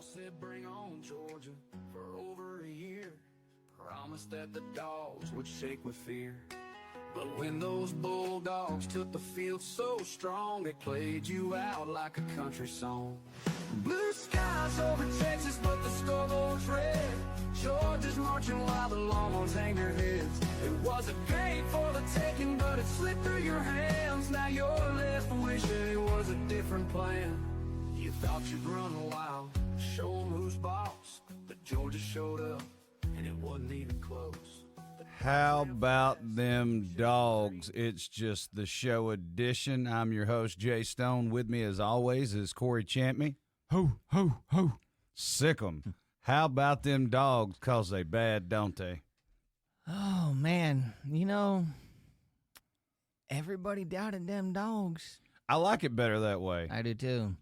all said bring on Georgia for over a year. Promised that the Dogs would shake with fear. But when those Bulldogs took the field so strong, they played you out like a country song. Blue skies over Texas, but the scoreboard's red. Georgia's marching while the Longhorns hang their heads. It was a game for the taking, but it slipped through your hands. Now you're left wishing it was a different plan. You thought you'd run wild, show 'em who's boss, but Georgia showed up, and it wasn't even close. How about them Dogs? It's just the show edition. I'm your host, Jay Stone. With me, as always, is Cory Champney. Ho, ho, ho. Sick 'em. How about them Dogs? 'Cause they bad, don't they? Oh, man. You know, everybody doubted them Dogs. I like it better that way. I do, too.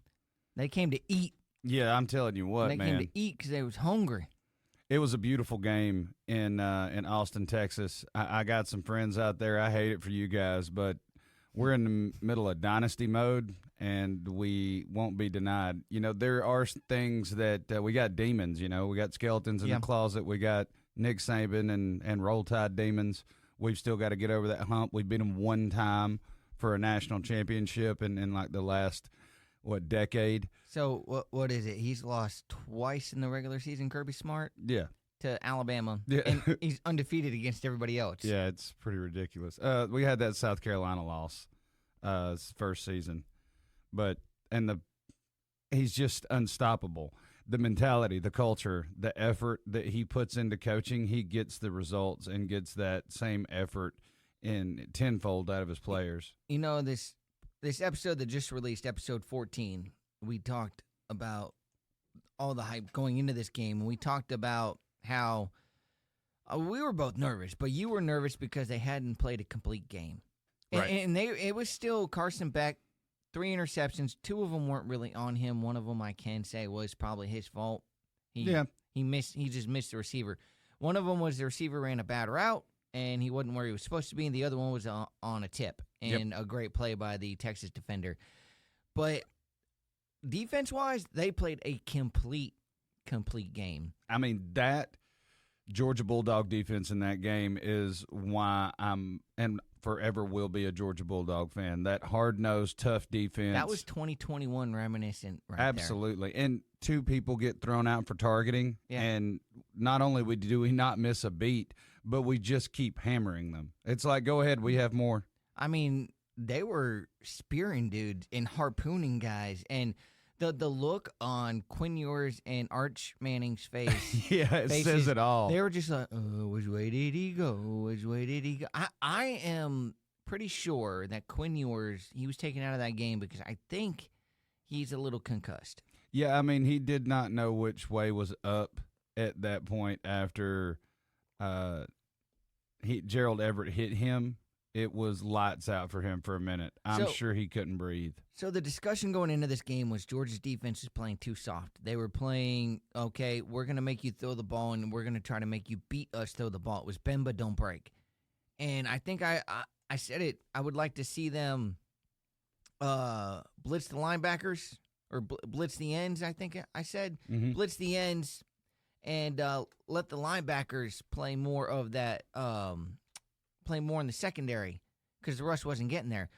They came to eat. Yeah, I'm telling you what, They man. came to eat because they was hungry. It was a beautiful game in Austin, Texas. I got some friends out there. I hate it for you guys, but we're in the middle of dynasty mode, and we won't be denied. You know, there are things that we got demons, you know. We got skeletons in the closet. We got Nick Saban and Roll Tide demons. We've still got to get over that hump. We beat them one time for a national championship in like the last, decade? So, what is it? He's lost twice in the regular season, Kirby Smart? Yeah. To Alabama. Yeah. And he's undefeated against everybody else. Yeah, it's pretty ridiculous. We had that South Carolina loss first season. He's just unstoppable. The mentality, the culture, the effort that he puts into coaching, he gets the results and gets that same effort in tenfold out of his players. You know, this episode that just released, episode 14, we talked about all the hype going into this game, and we talked about how we were both nervous, but you were nervous because they hadn't played a complete game. Right. And it was still Carson Beck, 3 interceptions. 2 of them weren't really on him. One of them I can say was probably his fault. He just missed the receiver. One of them was the receiver ran a bad route, and he wasn't where he was supposed to be, and the other one was on a tip and a great play by the Texas defender. But defense-wise, they played a complete game. I mean, that Georgia Bulldog defense in that game is why I'm and forever will be a Georgia Bulldog fan. That hard-nosed, tough defense. That was 2021 reminiscent right Absolutely. And 2 people get thrown out for targeting, and not only do we not miss a beat, but we just keep hammering them. It's like, go ahead, we have more. I mean, they were spearing dudes and harpooning guys, and the look on Quinn Ewers and Arch Manning's face. It says it all. They were just like, which way did he go? Which way did he go? I am pretty sure that Quinn Ewers, he was taken out of that game because I think he's a little concussed. Yeah, I mean, he did not know which way was up at that point after Gerald Everett hit him. It was lights out for him for a minute. I'm sure he couldn't breathe. So the discussion going into this game was Georgia's defense is playing too soft. They were playing, okay, we're going to make you throw the ball, and we're going to try to make you beat us throw the ball. It was bend but don't break. And I think I said it. I would like to see them blitz the linebackers or blitz the ends, I think I said. Mm-hmm. Blitz the ends and let the linebackers play more of that play more in the secondary because the rush wasn't getting there.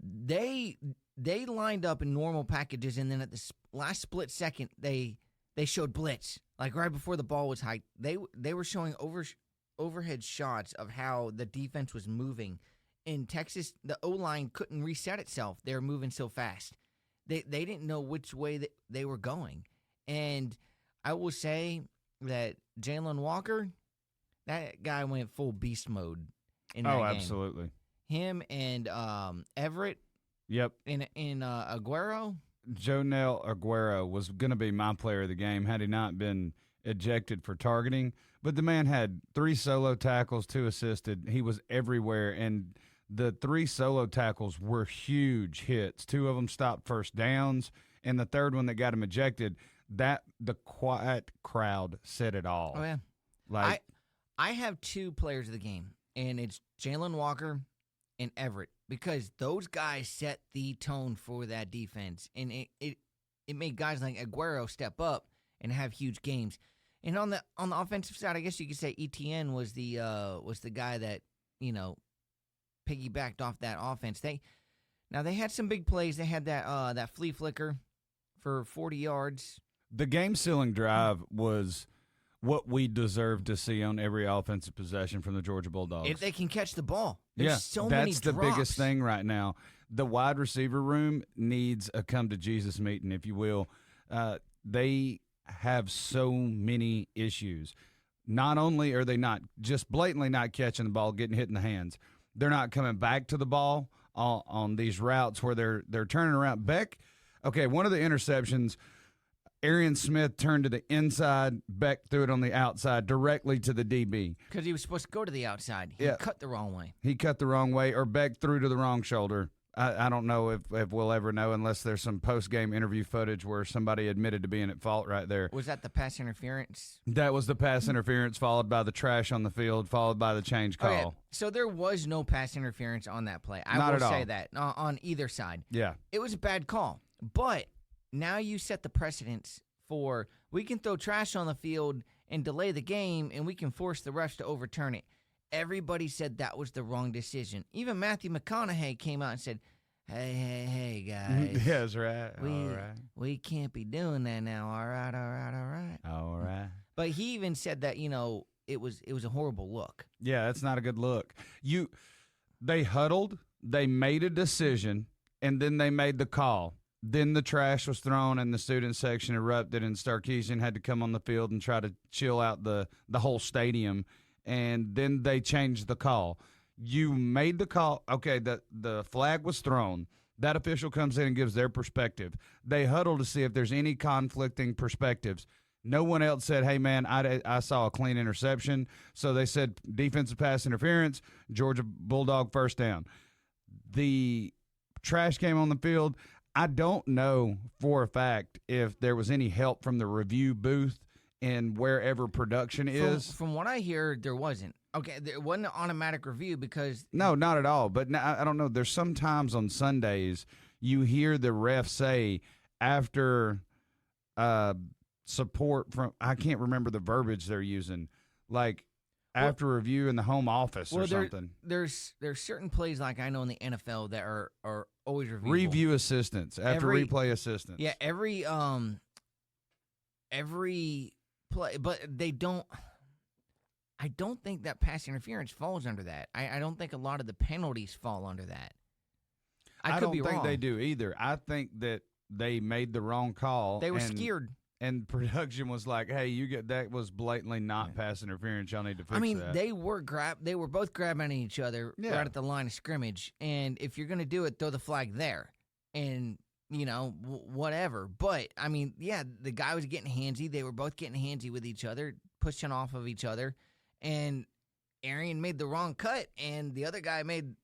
They lined up in normal packages, and then at the last split second, they showed blitz. Like right before the ball was hiked, they were showing overhead shots of how the defense was moving. In Texas, the O-line couldn't reset itself. They were moving so fast. They didn't know which way that they were going. And I will say that Jalen Walker, that guy went full beast mode in that game. Absolutely. Him and Everett. Yep. In Aguero. Jonell Aguero was going to be my player of the game had he not been ejected for targeting. But the man had 3 solo tackles, 2 assisted. He was everywhere, and the 3 solo tackles were huge hits. 2 of them stopped first downs, and the third one that got him ejected, the quiet crowd said it all. Oh, yeah. I have 2 players of the game, and it's Jalen Walker and Everett, because those guys set the tone for that defense, and it made guys like Aguero step up and have huge games. And on the offensive side, I guess you could say ETN was the guy that, piggybacked off that offense. They had some big plays. They had that flea flicker for 40 yards. The game-sealing drive was what we deserve to see on every offensive possession from the Georgia Bulldogs. If they can catch the ball. There's so many that's the drops. biggest thing right now. The wide receiver room needs a come-to-Jesus meeting, if you will. They have so many issues. Not only are they not just blatantly not catching the ball, getting hit in the hands, they're not coming back to the ball on these routes where they're turning around. One of the interceptions, Arian Smith turned to the inside, Beck threw it on the outside directly to the DB. Because he was supposed to go to the outside. He cut the wrong way. He cut the wrong way, or Beck threw to the wrong shoulder. I don't know if we'll ever know unless there's some post-game interview footage where somebody admitted to being at fault right there. Was that the pass interference? That was the pass interference, followed by the trash on the field, followed by the change call. Okay, so there was no pass interference on that play. I Not will at say all. that on either side. Yeah. It was a bad call. But now you set the precedence for we can throw trash on the field and delay the game, and we can force the refs to overturn it. Everybody said that was the wrong decision. Even Matthew McConaughey came out and said, Hey, guys. Yes, right. All right. We can't be doing that now. All right. All right. But he even said that, it was a horrible look. Yeah, that's not a good look. They huddled, they made a decision, and then they made the call. Then the trash was thrown and the student section erupted, and Sarkisian had to come on the field and try to chill out the whole stadium, and then they changed the call. You made the call. Okay, the flag was thrown. That official comes in and gives their perspective. They huddle to see if there's any conflicting perspectives. No one else said, hey, man, I saw a clean interception. So they said defensive pass interference, Georgia Bulldog first down. The trash came on the field. I don't know for a fact if there was any help from the review booth in wherever production is. From what I hear, there wasn't. Okay, there wasn't an automatic review because... No, not at all. But I don't know. There's sometimes on Sundays you hear the ref say after support from... I can't remember the verbiage they're using. Like after review in the home office or something. There's certain plays like I know in the NFL that are always reviewable. Review assistants, after replay assistants. Yeah, every play, but they don't... I don't think that pass interference falls under that. I don't think a lot of the penalties fall under that. I could be wrong. I don't think they do either. I think that they made the wrong call. They were scared. And production was like, hey, that was blatantly not pass interference. Y'all need to fix that. They were both grabbing at each other right at the line of scrimmage. And if you're going to do it, throw the flag there. And, whatever. But, the guy was getting handsy. They were both getting handsy with each other, pushing off of each other. And Arian made the wrong cut, and the other guy made,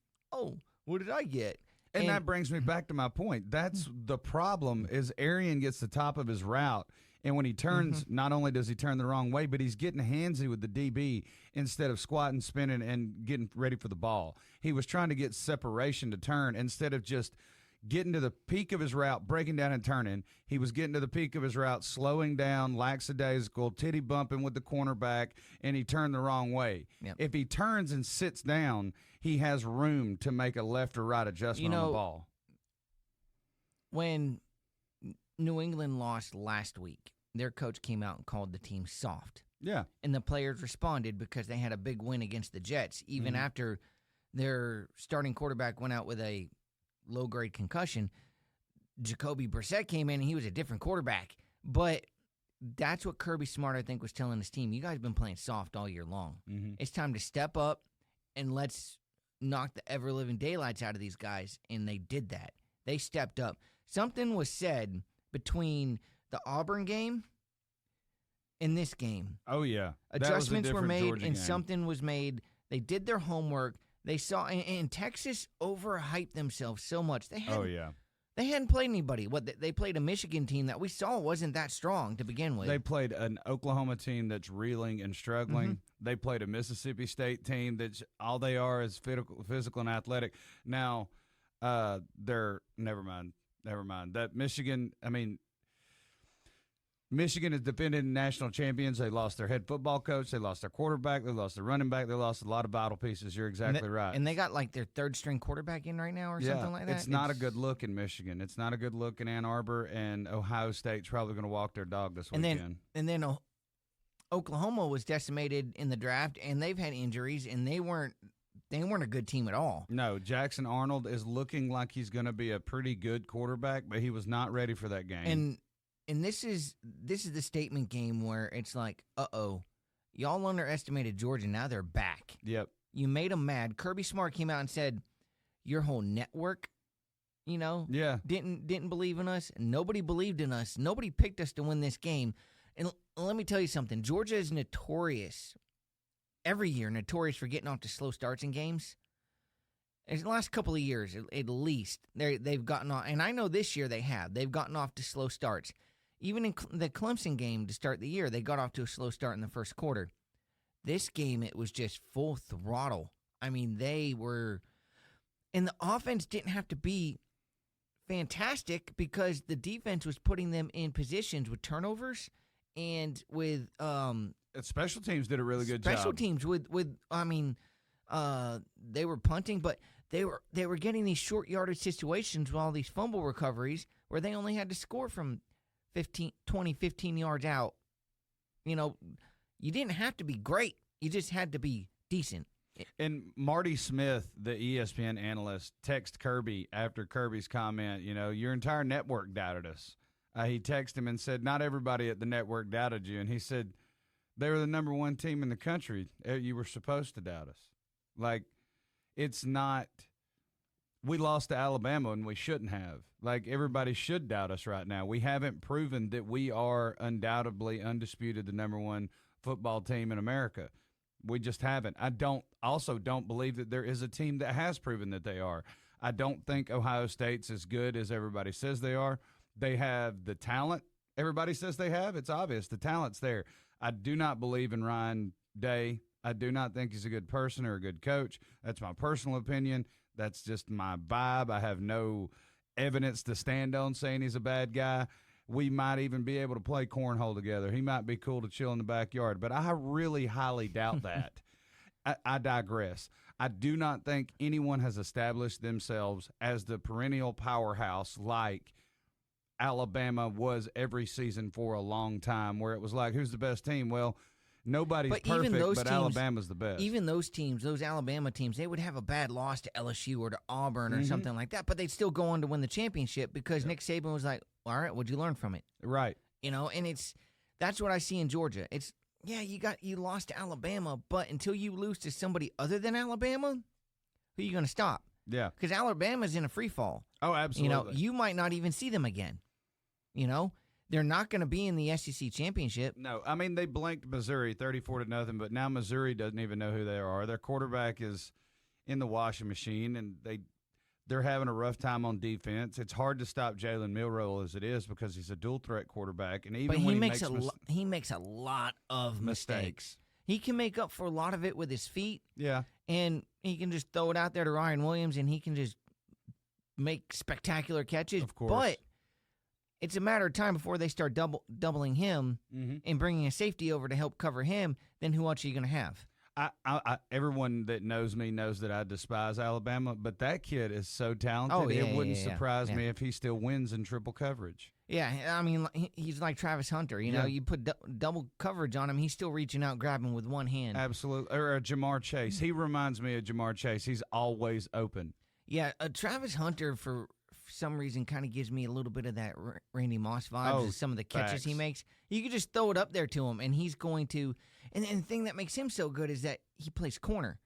what did I get? And that brings me back to my point. That's the problem is Arian gets the top of his route, and when he turns, not only does he turn the wrong way, but he's getting handsy with the DB instead of squatting, spinning, and getting ready for the ball. He was trying to get separation to turn instead of just getting to the peak of his route, breaking down and turning. He was getting to the peak of his route, slowing down, lackadaisical, titty bumping with the cornerback, and he turned the wrong way. Yep. If he turns and sits down, he has room to make a left or right adjustment on the ball. When New England lost last week, their coach came out and called the team soft. Yeah. And the players responded because they had a big win against the Jets, even after their starting quarterback went out with a low-grade concussion. Jacoby Brissett came in, and he was a different quarterback. But that's what Kirby Smart, I think, was telling his team. You guys have been playing soft all year long. It's time to step up, and let's knock the ever-living daylights out of these guys. And they did that. They stepped up. Something was said between the Auburn game and this game. Oh, yeah. Adjustments were made, Georgia and game. something was made. They did their homework. They saw, and Texas overhyped themselves so much. They hadn't played anybody. They played a Michigan team that we saw wasn't that strong to begin with. They played an Oklahoma team that's reeling and struggling. They played a Mississippi State team that's all they are is physical and athletic. Now, they're never mind. That Michigan, Michigan is defending national champions. They lost their head football coach. They lost their quarterback. They lost their running back. They lost a lot of vital pieces. You're exactly right. And they got like their third-string quarterback in right now or something like that. It's not a good look in Michigan. It's not a good look in Ann Arbor, and Ohio State's probably going to walk their dog this weekend. And then Oklahoma was decimated in the draft, and they've had injuries, and they weren't a good team at all. No, Jackson Arnold is looking like he's going to be a pretty good quarterback, but he was not ready for that game. And this is the statement game where it's like, y'all underestimated Georgia. Now they're back. Yep. You made them mad. Kirby Smart came out and said, your whole network, didn't believe in us. Nobody believed in us. Nobody picked us to win this game. And let me tell you something. Georgia is every year notorious for getting off to slow starts in games. In the last couple of years, at least, they've gotten off. And I know this year they have. They've gotten off to slow starts. Even in the Clemson game to start the year, they got off to a slow start in the first quarter. This game, it was just full throttle. I mean, they were – and the offense didn't have to be fantastic because the defense was putting them in positions with turnovers and with special teams did a really good job. Special teams they were punting, but they were getting these short yardage situations with all these fumble recoveries where they only had to score from 15 yards out. You didn't have to be great. You just had to be decent. And Marty Smith, the ESPN analyst, texted Kirby after Kirby's comment, your entire network doubted us. He texted him and said, not everybody at the network doubted you. And he said, they were the number one team in the country. You were supposed to doubt us. Like, it's not – we lost to Alabama and we shouldn't have. Like, everybody should doubt us right now. We haven't proven that we are undoubtedly, undisputed, the number one football team in America. We just haven't. I also don't believe that there is a team that has proven that they are. I don't think Ohio State's as good as everybody says they are. They have the talent everybody says they have. It's obvious. The talent's there. I do not believe in Ryan Day. I do not think he's a good person or a good coach. That's my personal opinion. That's just my vibe. I have no evidence to stand on saying he's a bad guy. We might even be able to play cornhole together. He might be cool to chill in the backyard, but I really highly doubt that. I digress. I do not think anyone has established themselves as the perennial powerhouse like Alabama was every season for a long time, where it was like, who's the best team? Well, nobody's perfect, but Alabama's the best. Even those teams, those Alabama teams, they would have a bad loss to LSU or to Auburn or something like that, but they'd still go on to win the championship because Nick Saban was like, all right, what'd you learn from it? Right. And that's what I see in Georgia. It's, you lost to Alabama, but until you lose to somebody other than Alabama, who are you going to stop? Yeah. Because Alabama's in a free fall. Oh, absolutely. You might not even see them again. They're not going to be in the SEC championship. No, I mean, they blanked Missouri 34-0, but now Missouri doesn't even know who they are. Their quarterback is in the washing machine, and they're having a rough time on defense. It's hard to stop Jalen Milroe as it is because he's a dual-threat quarterback, and even when he makes a lot of mistakes. He can make up for a lot of it with his feet. Yeah. And he can just throw it out there to Ryan Williams, and he can just make spectacular catches. Of course. But it's a matter of time before they start doubling him and bringing a safety over to help cover him. Then who else are you going to have? Everyone that knows me knows that I despise Alabama, but that kid is so talented. It wouldn't surprise me if he still wins in triple coverage. Yeah, I mean, he's like Travis Hunter. You put double coverage on him, he's still reaching out, grabbing with one hand. Absolutely. Or Jamar Chase. He reminds me of Jamar Chase. He's always open. Yeah, Travis Hunter, for some reason, kind of gives me a little bit of that Randy Moss vibes. Some of the catches he makes. You could just throw it up there to him, and he's going to. And the thing that makes him so good is that he plays corner.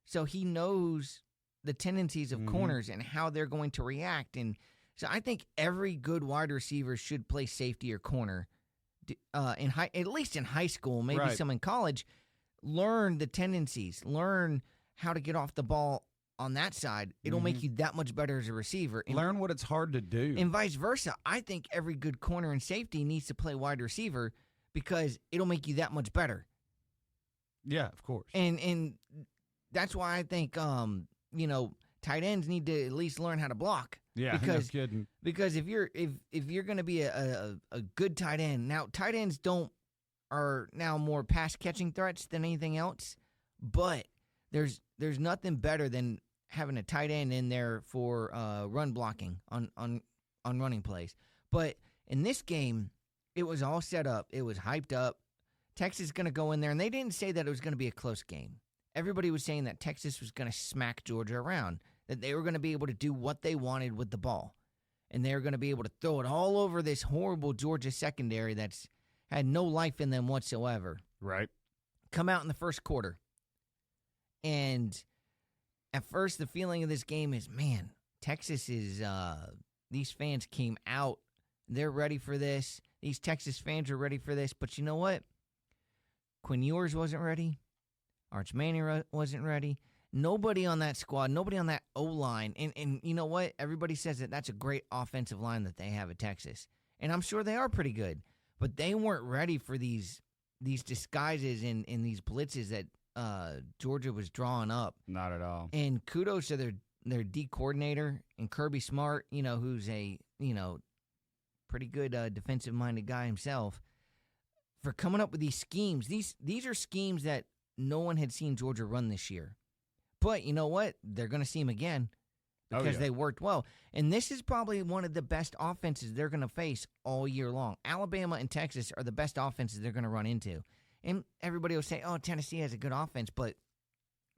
So he knows the tendencies of corners and how they're going to react. And so I think every good wide receiver should play safety or corner, at least in high school, maybe some in college. Learn the tendencies. Learn how to get off the ball on that side. It'll make you that much better as a receiver. And learn what it's hard to do. And vice versa. I think every good corner and safety needs to play wide receiver because it'll make you that much better. Yeah, of course. And that's why I think tight ends need to at least learn how to block. Yeah, no kidding. Because if you're going to be a good tight end, now tight ends are now more pass catching threats than anything else, but there's nothing better than having a tight end in there for run blocking on running plays. But in this game, it was all set up. It was hyped up. Texas is going to go in there, and they didn't say that it was going to be a close game. Everybody was saying that Texas was going to smack Georgia around, that they were going to be able to do what they wanted with the ball, and they were going to be able to throw it all over this horrible Georgia secondary that's had no life in them whatsoever. Right. Come out in the first quarter. And at first, the feeling of this game is, man, Texas is, these fans came out. They're ready for this. These Texas fans are ready for this. But you know what? Quinn Ewers wasn't ready. Arch Manning wasn't ready. Nobody on that squad, nobody on that O-line. And you know what? Everybody says that that's a great offensive line that they have at Texas. And I'm sure they are pretty good. But they weren't ready for these disguises and these blitzes that Georgia was drawing up. Not at all. And kudos to their D coordinator and Kirby Smart, who's a, pretty good defensive-minded guy himself, for coming up with these schemes. These are schemes that no one had seen Georgia run this year. But you know what? They're going to see them again because they worked well. And this is probably one of the best offenses they're going to face all year long. Alabama and Texas are the best offenses they're going to run into. And everybody will say, oh, Tennessee has a good offense, but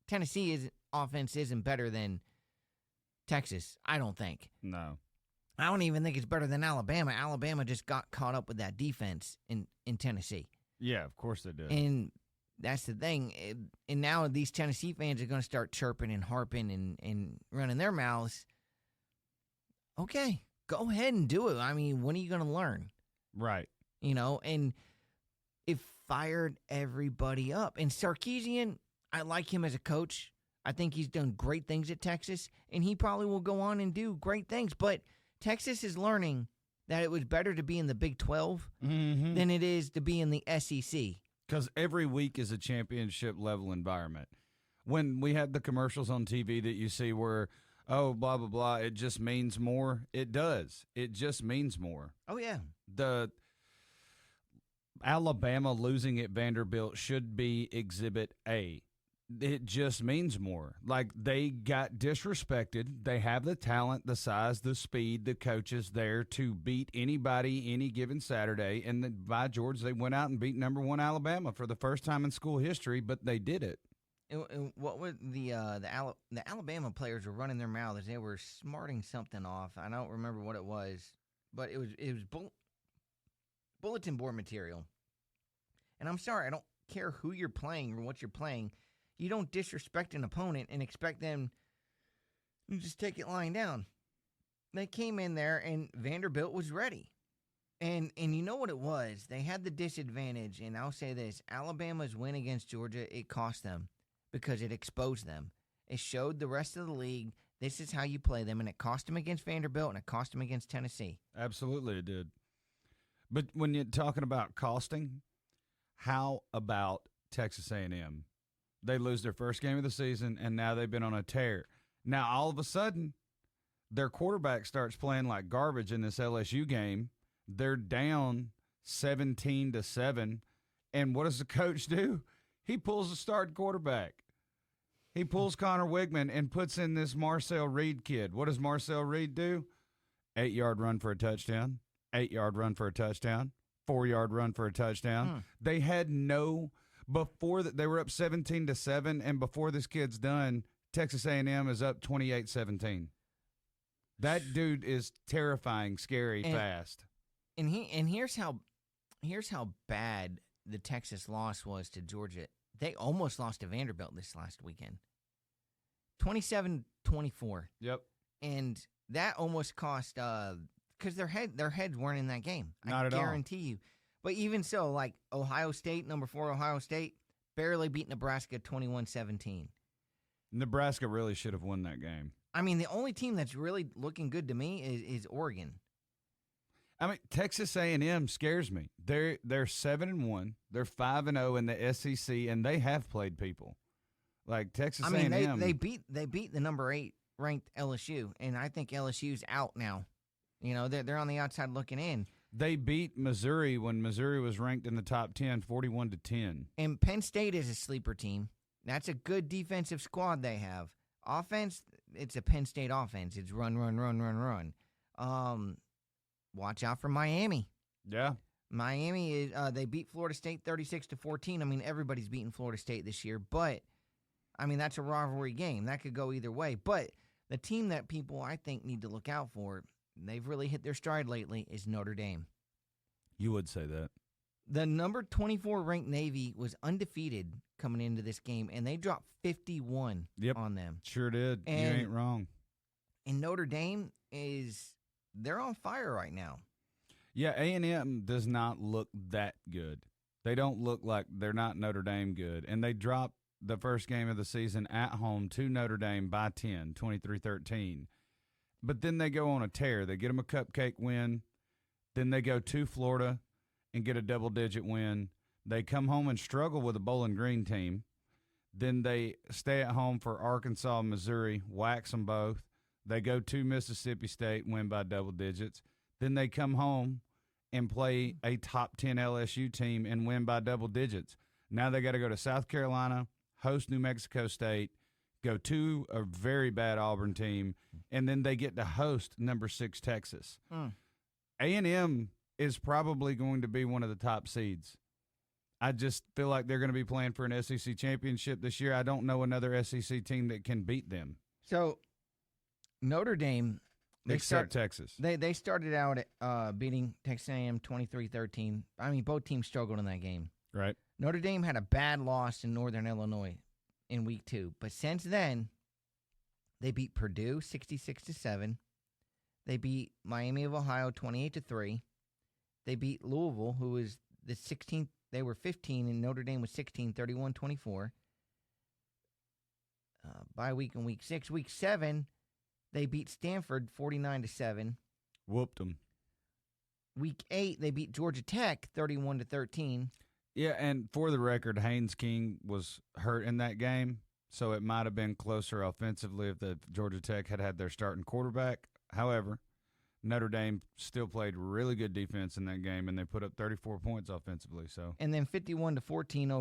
Tennessee's offense isn't better than Texas, I don't think. No. I don't even think it's better than Alabama. Alabama just got caught up with that defense in Tennessee. Yeah, of course they did. And that's the thing. And now these Tennessee fans are going to start chirping and harping and running their mouths. Okay, go ahead and do it. I mean, when are you going to learn? Right. And it fired everybody up. And Sarkisian, I like him as a coach. I think he's done great things at Texas, and he probably will go on and do great things. But Texas is learning that it was better to be in the Big 12 than it is to be in the SEC. Because every week is a championship-level environment. When we have the commercials on TV that you see where, oh, blah, blah, blah, it just means more, it does. It just means more. Oh, yeah. The Alabama losing at Vanderbilt should be Exhibit A. It just means more. Like, they got disrespected. They have the talent, the size, the speed, the coaches there to beat anybody any given Saturday. And then, by George, they went out and beat number 1 Alabama for the first time in school history, but they did it. And what was the Alabama players were running their mouths. They were smarting something off. I don't remember what it was, but it was bulletin board material. And I'm sorry, I don't care who you're playing or what you're playing. You don't disrespect an opponent and expect them to just take it lying down. They came in there, and Vanderbilt was ready. And you know what it was? They had the disadvantage, and I'll say this. Alabama's win against Georgia, it cost them because it exposed them. It showed the rest of the league this is how you play them, and it cost them against Vanderbilt, and it cost them against Tennessee. Absolutely it did. But when you're talking about costing, how about Texas A&M? They lose their first game of the season, and now they've been on a tear. Now, all of a sudden, their quarterback starts playing like garbage in this LSU game. They're down 17-7, and what does the coach do? He pulls the starting quarterback. He pulls Connor Wigman and puts in this Marcel Reed kid. What does Marcel Reed do? 8-yard run for a touchdown, 8-yard run for a touchdown, 4-yard run for a touchdown. They had no... Before that, they were up 17-7, and before this kid's done, Texas A&M is up 28-17. That dude is terrifying, scary, fast. And here's how bad the Texas loss was to Georgia. They almost lost to Vanderbilt this last weekend. 27-24. Yep. And that almost cost because their heads weren't in that game. Not at all. I guarantee you. But even so, like Ohio State, number 4 Ohio State, barely beat Nebraska 21-17. Nebraska really should have won that game. I mean, the only team that's really looking good to me is Oregon. I mean, Texas A&M scares me. They're 7-1. They're 5-0 in the SEC, and they have played people like Texas A&M. They beat the number 8 ranked LSU, and I think LSU's out now. You know, they're on the outside looking in. They beat Missouri when Missouri was ranked in the top 10, 41-10. And Penn State is a sleeper team. That's a good defensive squad they have. Offense, it's a Penn State offense. It's run, run, run, run, run. Watch out for Miami. Yeah. Miami is they beat Florida State 36-14. I mean, everybody's beaten Florida State this year, but I mean that's a rivalry game. That could go either way. But the team that people I think need to look out for, they've really hit their stride lately, is Notre Dame. You would say that. The number 24 ranked Navy was undefeated coming into this game, and they dropped 51 on them. Sure did. And, you ain't wrong. And Notre Dame they're on fire right now. Yeah, A&M does not look that good. They don't look like they're not Notre Dame good. And they dropped the first game of the season at home to Notre Dame by 10, 23-13. But then they go on a tear. They get them a cupcake win. Then they go to Florida and get a double-digit win. They come home and struggle with a Bowling Green team. Then they stay at home for Arkansas and Missouri, wax them both. They go to Mississippi State, win by double digits. Then they come home and play a top 10 LSU team and win by double digits. Now they got to go to South Carolina, host New Mexico State, go to a very bad Auburn team, and then they get to host number 6 Texas. A&M is probably going to be one of the top seeds. I just feel like they're going to be playing for an SEC championship this year. I don't know another SEC team that can beat them. So Notre Dame, Texas. They started out at beating Texas A&M 23-13. I mean, both teams struggled in that game. Right. Notre Dame had a bad loss in Northern Illinois in week 2. But since then, they beat Purdue 66-7. They beat Miami of Ohio 28-3. They beat Louisville, who was the 16th. They were 15, and Notre Dame was 16, 31-24. Bye week in week 6. Week 7, they beat Stanford 49-7. Whooped them. Week 8, they beat Georgia Tech 31-13. Yeah, and for the record, Haynes King was hurt in that game, so it might have been closer offensively if the Georgia Tech had their starting quarterback. However, Notre Dame still played really good defense in that game, and they put up 34 points offensively. So, and then 51-14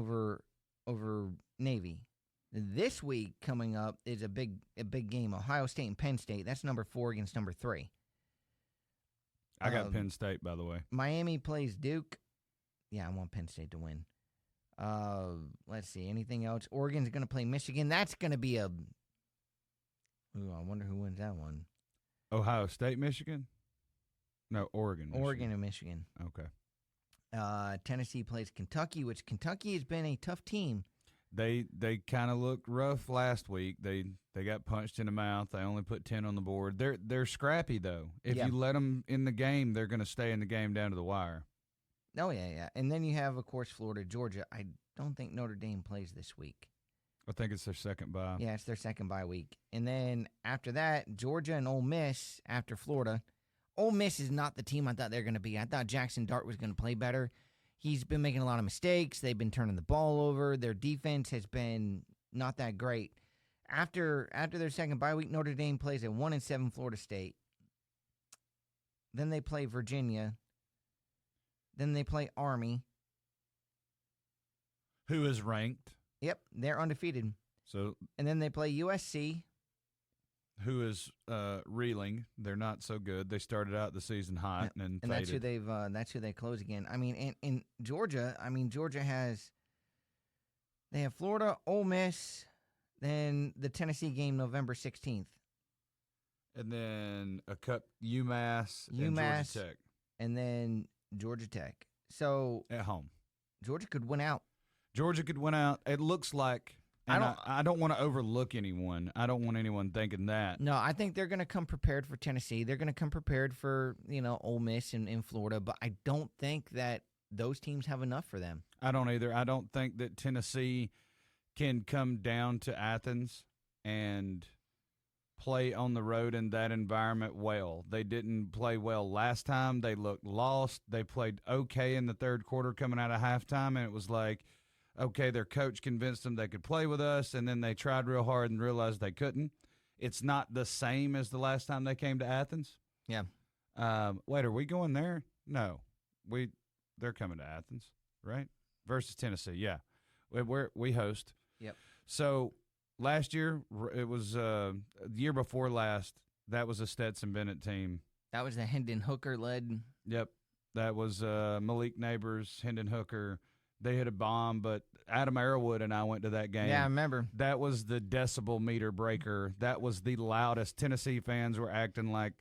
over Navy. This week coming up is a big game. Ohio State and Penn State. That's number 4 against number 3. I got Penn State, by the way. Miami plays Duke. Yeah, I want Penn State to win. Let's see. Anything else? Oregon's going to play Michigan. That's going to be a. Ooh, I wonder who wins that one. Ohio State, Michigan? No, Oregon. Michigan. Oregon and Michigan. Okay. Tennessee plays Kentucky, which Kentucky has been a tough team. They kind of looked rough last week. They got punched in the mouth. They only put 10 on the board. They're scrappy though. If you let them in the game, they're going to stay in the game down to the wire. Oh yeah. And then you have, of course, Florida, Georgia. I don't think Notre Dame plays this week. I think it's their second bye. Yeah, it's their second bye week. And then after that, Georgia and Ole Miss after Florida. Ole Miss is not the team I thought they were going to be. I thought Jackson Dart was going to play better. He's been making a lot of mistakes. They've been turning the ball over. Their defense has been not that great. After their second bye week, Notre Dame plays a 1-7 Florida State. Then they play Virginia. Then they play Army. Who is ranked? Yep, they're undefeated. So, and then they play USC. Who is reeling? They're not so good. They started out the season hot and faded. That's who they close again. I mean, in Georgia, Georgia they have Florida, Ole Miss, then the Tennessee game November 16th, and then a cup UMass, and Georgia Tech, and then Georgia Tech. So at home, Georgia could win out. It looks like. I don't want to overlook anyone. I don't want anyone thinking that. No, I think they're going to come prepared for Tennessee. They're going to come prepared for, Ole Miss and Florida. But I don't think that those teams have enough for them. I don't either. I don't think that Tennessee can come down to Athens and play on the road in that environment well. They didn't play well last time. They looked lost. They played okay in the third quarter coming out of halftime, and it was like, okay, their coach convinced them they could play with us, and then they tried real hard and realized they couldn't. It's not the same as the last time they came to Athens. Yeah. Wait, are we going there? No, they're coming to Athens, right? Versus Tennessee, yeah. We host. Yep. So last year, it was the year before last. That was a Stetson Bennett team. That was the Hendon Hooker led. Yep. That was Malik Neighbors, Hendon Hooker. They hit a bomb, but Adam Arrowwood and I went to that game. Yeah, I remember. That was the decibel meter breaker. That was the loudest. Tennessee fans were acting like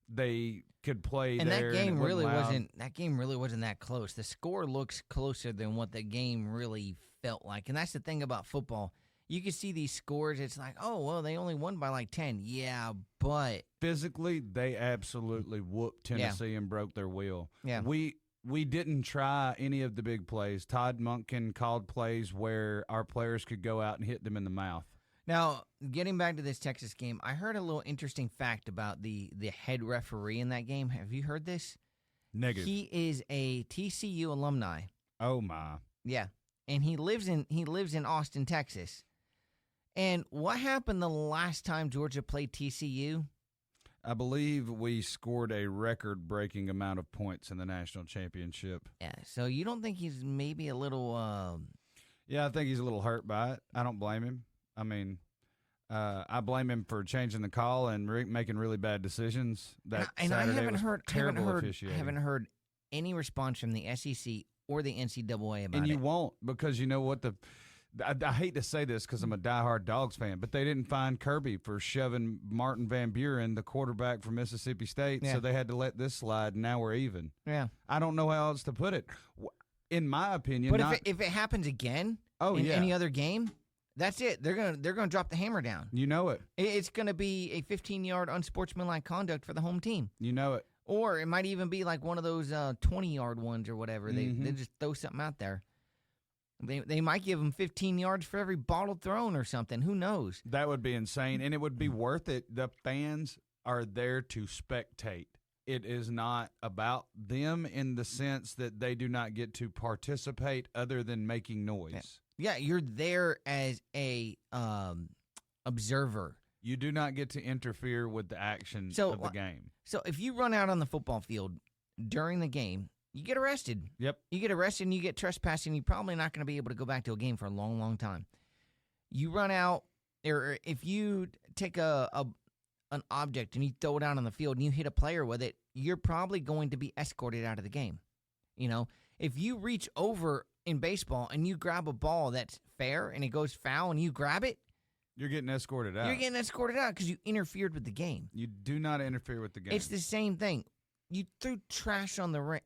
they could play and there. That game and really loud. wasn't. That game really wasn't that close. The score looks closer than what the game really felt like, and that's the thing about football. You can see these scores. It's like, oh well, they only won by like 10. Yeah, but physically, they absolutely whooped Tennessee and broke their will. Yeah, we didn't try any of the big plays. Todd Monken called plays where our players could go out and hit them in the mouth. Now, getting back to this Texas game, I heard a little interesting fact about the head referee in that game. Have you heard this? Negative. He is a TCU alumni. Oh my. Yeah, and he lives in Austin, Texas. And what happened the last time Georgia played TCU? I believe we scored a record-breaking amount of points in the national championship. Yeah, so you don't think he's maybe a little Yeah, I think he's a little hurt by it. I don't blame him. I mean, I blame him for changing the call and making really bad decisions. That and I Saturday haven't was heard terrible officiating. I haven't heard any response from the SEC or the NCAA about it. And you won't, because you know what I hate to say this because I'm a diehard Dawgs fan, but they didn't find Kirby for shoving Martin Van Buren, the quarterback from Mississippi State, so they had to let this slide, and now we're even. Yeah. I don't know how else to put it. In my opinion, but if it happens again in any other game, that's it. They're gonna drop the hammer down. You know it. It's gonna be a 15-yard unsportsmanlike conduct for the home team. You know it. Or it might even be like one of those 20-yard ones or whatever. They just throw something out there. They might give them 15 yards for every bottle thrown or something. Who knows? That would be insane, and it would be worth it. The fans are there to spectate. It is not about them in the sense that they do not get to participate other than making noise. Yeah, you're there as a observer. You do not get to interfere with the action of the game. So if you run out on the football field during the game, you get arrested. Yep. You get arrested and you get trespassing. You're probably not going to be able to go back to a game for a long, long time. You run out, or if you take an object and you throw it out on the field and you hit a player with it, you're probably going to be escorted out of the game. You know, if you reach over in baseball and you grab a ball that's fair and it goes foul and you grab it, you're getting escorted out. You're getting escorted out because you interfered with the game. You do not interfere with the game. It's the same thing. You threw trash on the ring.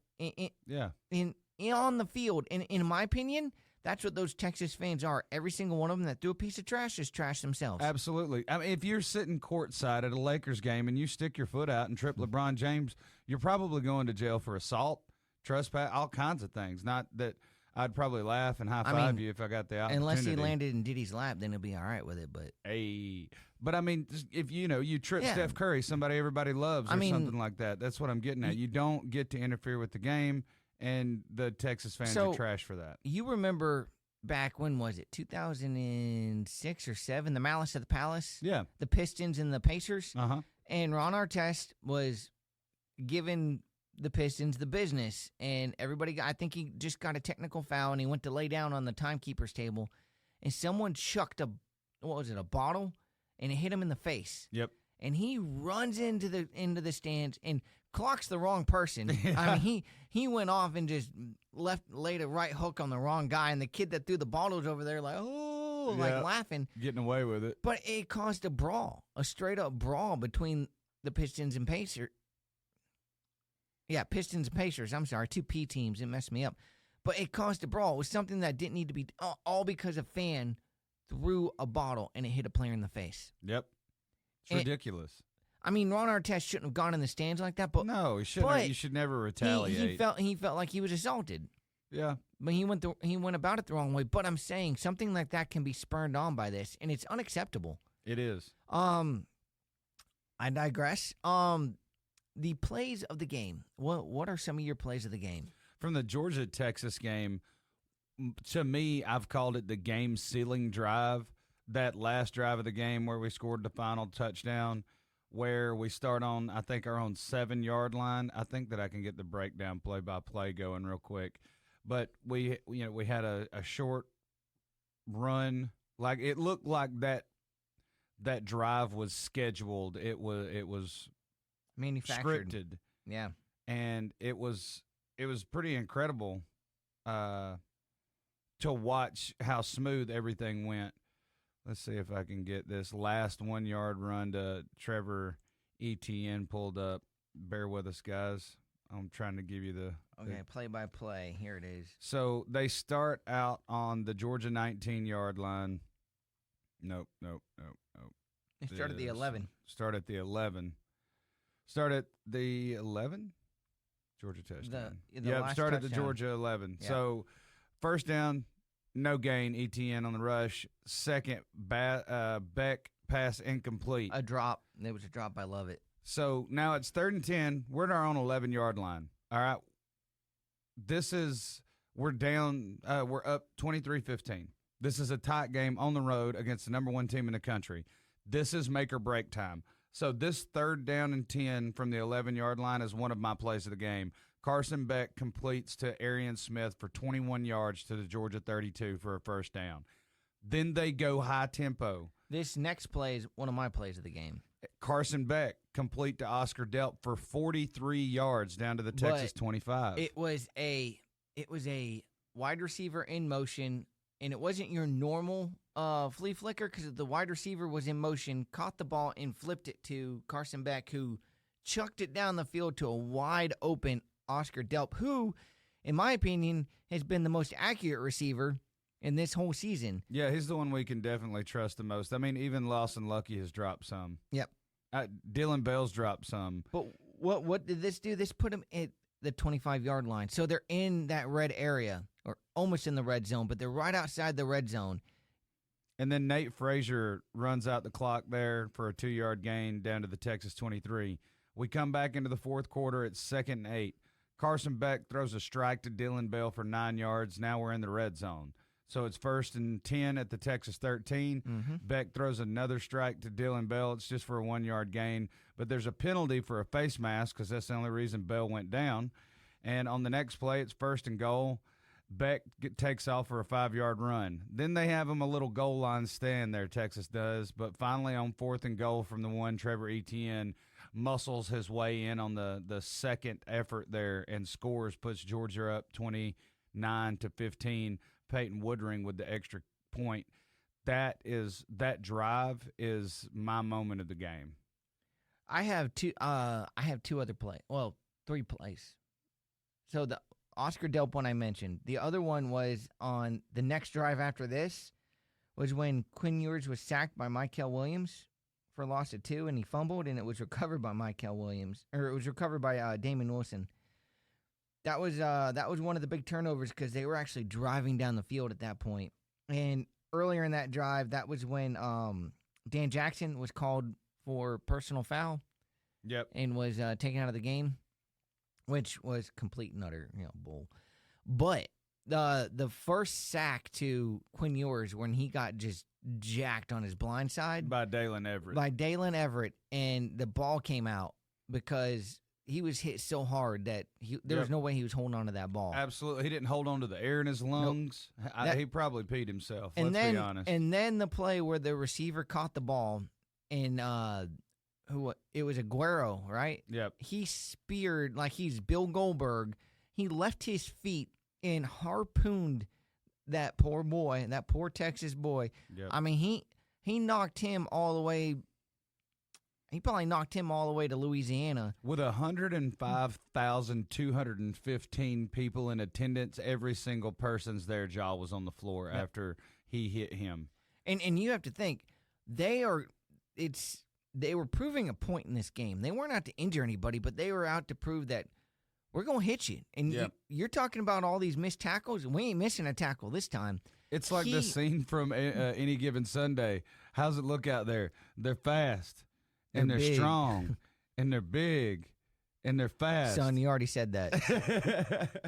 On the field. And in my opinion, that's what those Texas fans are. Every single one of them that threw a piece of trash is trash themselves. Absolutely. I mean, if you're sitting courtside at a Lakers game and you stick your foot out and trip LeBron James, you're probably going to jail for assault, trespass, all kinds of things. Not that I'd probably laugh and high-five you if I got the opportunity. Unless he landed in Diddy's lap, then he'll be all right with it. But I mean, if you trip Steph Curry, somebody everybody loves, or something like that. That's what I'm getting at. You don't get to interfere with the game, and the Texas fans are trash for that. You remember back, when was it, 2006 or 7, the Malice at the Palace? Yeah. The Pistons and the Pacers? Uh-huh. And Ron Artest was giving the Pistons the business, and I think he just got a technical foul, and he went to lay down on the timekeeper's table, and someone chucked a bottle, and it hit him in the face. Yep. And he runs into the stands and clocks the wrong person. I mean, he went off and just laid a right hook on the wrong guy, and the kid that threw the bottles over there like laughing, getting away with it. But it caused a brawl, a straight up brawl between the Pistons and Pacers. Yeah, Pistons and Pacers. I'm sorry, 2 P teams. It messed me up. But it caused a brawl. It was something that didn't need to be, all because a fan threw a bottle and it hit a player in the face. Yep. It's ridiculous. I mean, Ron Artest shouldn't have gone in the stands like that. But no, he shouldn't. You should never retaliate. He felt like he was assaulted. Yeah. But he went about it the wrong way. But I'm saying something like that can be spurned on by this, and it's unacceptable. It is. I digress. The plays of the game. What are some of your plays of the game? From the Georgia-Texas game, to me, I've called it the game-sealing drive. that last drive of the game where we scored the final touchdown, where we start on, I think, our own 7-yard line. I think that I can get the breakdown play-by-play going real quick. But we had a short run. Like, it looked like that drive was scheduled. It was Manufactured. scripted. Yeah. And it was pretty incredible to watch how smooth everything went. Let's see if I can get this last 1-yard run to Trevor Etienne pulled up. Bear with us, guys. I'm trying to give you the play-by-play. Here it is. So they start out on the Georgia 19-yard line. Nope. They start at the 11. Start at the 11. Start at the 11? Georgia touchdown. Start at the Georgia 11. Yeah. So first down, no gain, ETN on the rush. Second, Beck pass incomplete. A drop. It was a drop. I love it. So now it's 3rd and 10. We're at our own 11-yard line. All right. We're down. We're up 23-15. This is a tight game on the road against the number 1 team in the country. This is make or break time. So this 3rd down and 10 from the 11-yard line is one of my plays of the game. Carson Beck completes to Arian Smith for 21 yards to the Georgia 32 for a first down. Then they go high tempo. This next play is one of my plays of the game. Carson Beck complete to Oscar Delp for 43 yards down to the Texas 25. It was a wide receiver in motion, and it wasn't your normal flea flicker because the wide receiver was in motion, caught the ball, and flipped it to Carson Beck, who chucked it down the field to a wide open Oscar Delp, who, in my opinion, has been the most accurate receiver in this whole season. Yeah, he's the one we can definitely trust the most. I mean, even Lawson Lucky has dropped some. Yep. Dylan Bell's dropped some. But what did this do? This put him at the 25-yard line. So they're in that red area, or almost in the red zone, but they're right outside the red zone. And then Nate Frazier runs out the clock there for a 2-yard gain down to the Texas 23. We come back into the fourth quarter. It's 2nd and 8. Carson Beck throws a strike to Dylan Bell for 9 yards. Now we're in the red zone. So it's 1st and 10 at the Texas 13. Mm-hmm. Beck throws another strike to Dylan Bell. It's just for a 1-yard gain. But there's a penalty for a face mask because that's the only reason Bell went down. And on the next play, it's 1st and goal. Beck takes off for a 5-yard run. Then they have him a little goal line stand there, Texas does. But finally on 4th and goal from the 1, Trevor Etienne muscles his way in on the second effort there and scores, puts Georgia up 29-15. Peyton Woodring with the extra point. That drive is my moment of the game. I have two other plays. Well, 3 plays. So the Oscar Delp one I mentioned. The other one was on the next drive after this was when Quinn Ewers was sacked by Mykel Williams for a loss of 2, and he fumbled, and it was recovered by Mykel Williams, or it was recovered by Damon Wilson. That was one of the big turnovers because they were actually driving down the field at that point. And earlier in that drive, that was when Dan Jackson was called for personal foul. Yep. And was taken out of the game, which was complete and utter bull. But the first sack to Quinn Ewers when he got just jacked on his blind side by Dalen Everett, and the ball came out because he was hit so hard that there was no way he was holding on to that ball. Absolutely. He didn't hold on to the air in his lungs. Nope. He probably peed himself, let's be honest. And then the play where the receiver caught the ball, and it was Aguero, right? Yep. He speared like he's Bill Goldberg. He left his feet and harpooned that poor boy, that poor Texas boy. Yep. I mean, he knocked him all the way. He probably knocked him all the way to Louisiana. With 105,215 people in attendance, every single person's their jaw was on the floor after he hit him. And you have to think, they were proving a point in this game. They weren't out to injure anybody, but they were out to prove that we're going to hit you. And you're talking about all these missed tackles. We ain't missing a tackle this time. It's like the scene from Any Given Sunday. How's it look out there? They're fast. And they're strong, and they're big, and they're fast. Son, you already said that.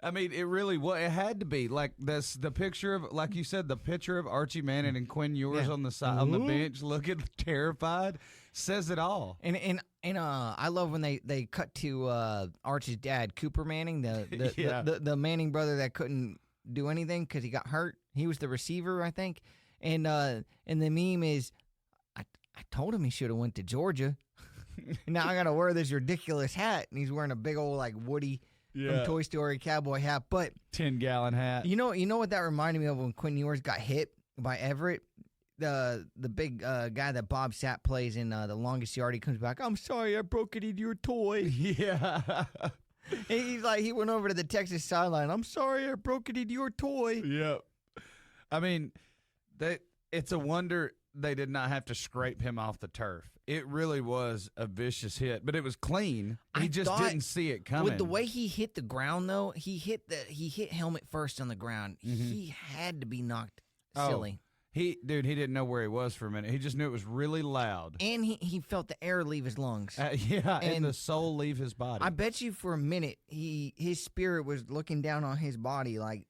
I mean, it really was. It had to be like this. The picture of, like you said, the picture of Archie Manning and Quinn Ewers on the side on the bench, looking terrified, says it all. And I love when they cut to Archie's dad, Cooper Manning, the Manning brother that couldn't do anything because he got hurt. He was the receiver, I think. And the meme is, I told him he should have went to Georgia. Now I got to wear this ridiculous hat, and he's wearing a big old like Woody from Toy Story cowboy hat. But 10-gallon hat. You know what that reminded me of when Quinn Ewers got hit by Everett, the big guy that Bob Sapp plays in The Longest Yard. He comes back. I'm sorry, I broke it into your toy. Yeah. He's like, he went over to the Texas sideline. I'm sorry, I broke it into your toy. Yep. I mean, it's a wonder they did not have to scrape him off the turf. It really was a vicious hit, but it was clean. He just didn't see it coming. With the way he hit the ground, though, he hit helmet first on the ground. Mm-hmm. He had to be knocked silly. He didn't know where he was for a minute. He just knew it was really loud. And he felt the air leave his lungs. And the soul leave his body. I bet you for a minute his spirit was looking down on his body like,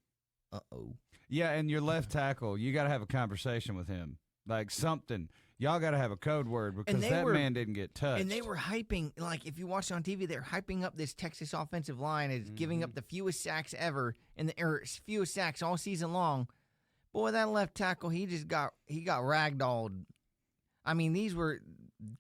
uh-oh. Yeah, and your left tackle, you got to have a conversation with him. Like something. Y'all got to have a code word because man didn't get touched. And they were hyping, like if you watch on TV, they're hyping up this Texas offensive line as giving up the fewest sacks ever, or fewest sacks all season long. Boy, that left tackle, he got ragdolled. I mean, these were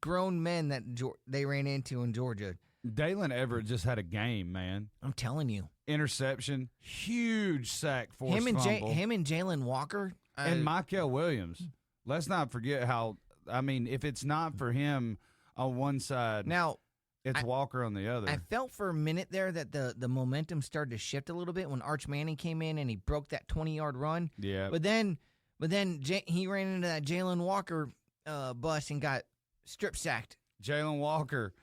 grown men that they ran into in Georgia. Dalen Everett just had a game, man. I'm telling you. Interception, huge sack, forced fumble. Him and Jalen Walker. And Michael Williams. Let's not forget how, I mean, if it's not for him on one side, now it's Walker on the other. I felt for a minute there that the momentum started to shift a little bit when Arch Manning came in and he broke that 20-yard run. Yeah. But then he ran into that Jalen Walker bus and got strip sacked. Jalen Walker,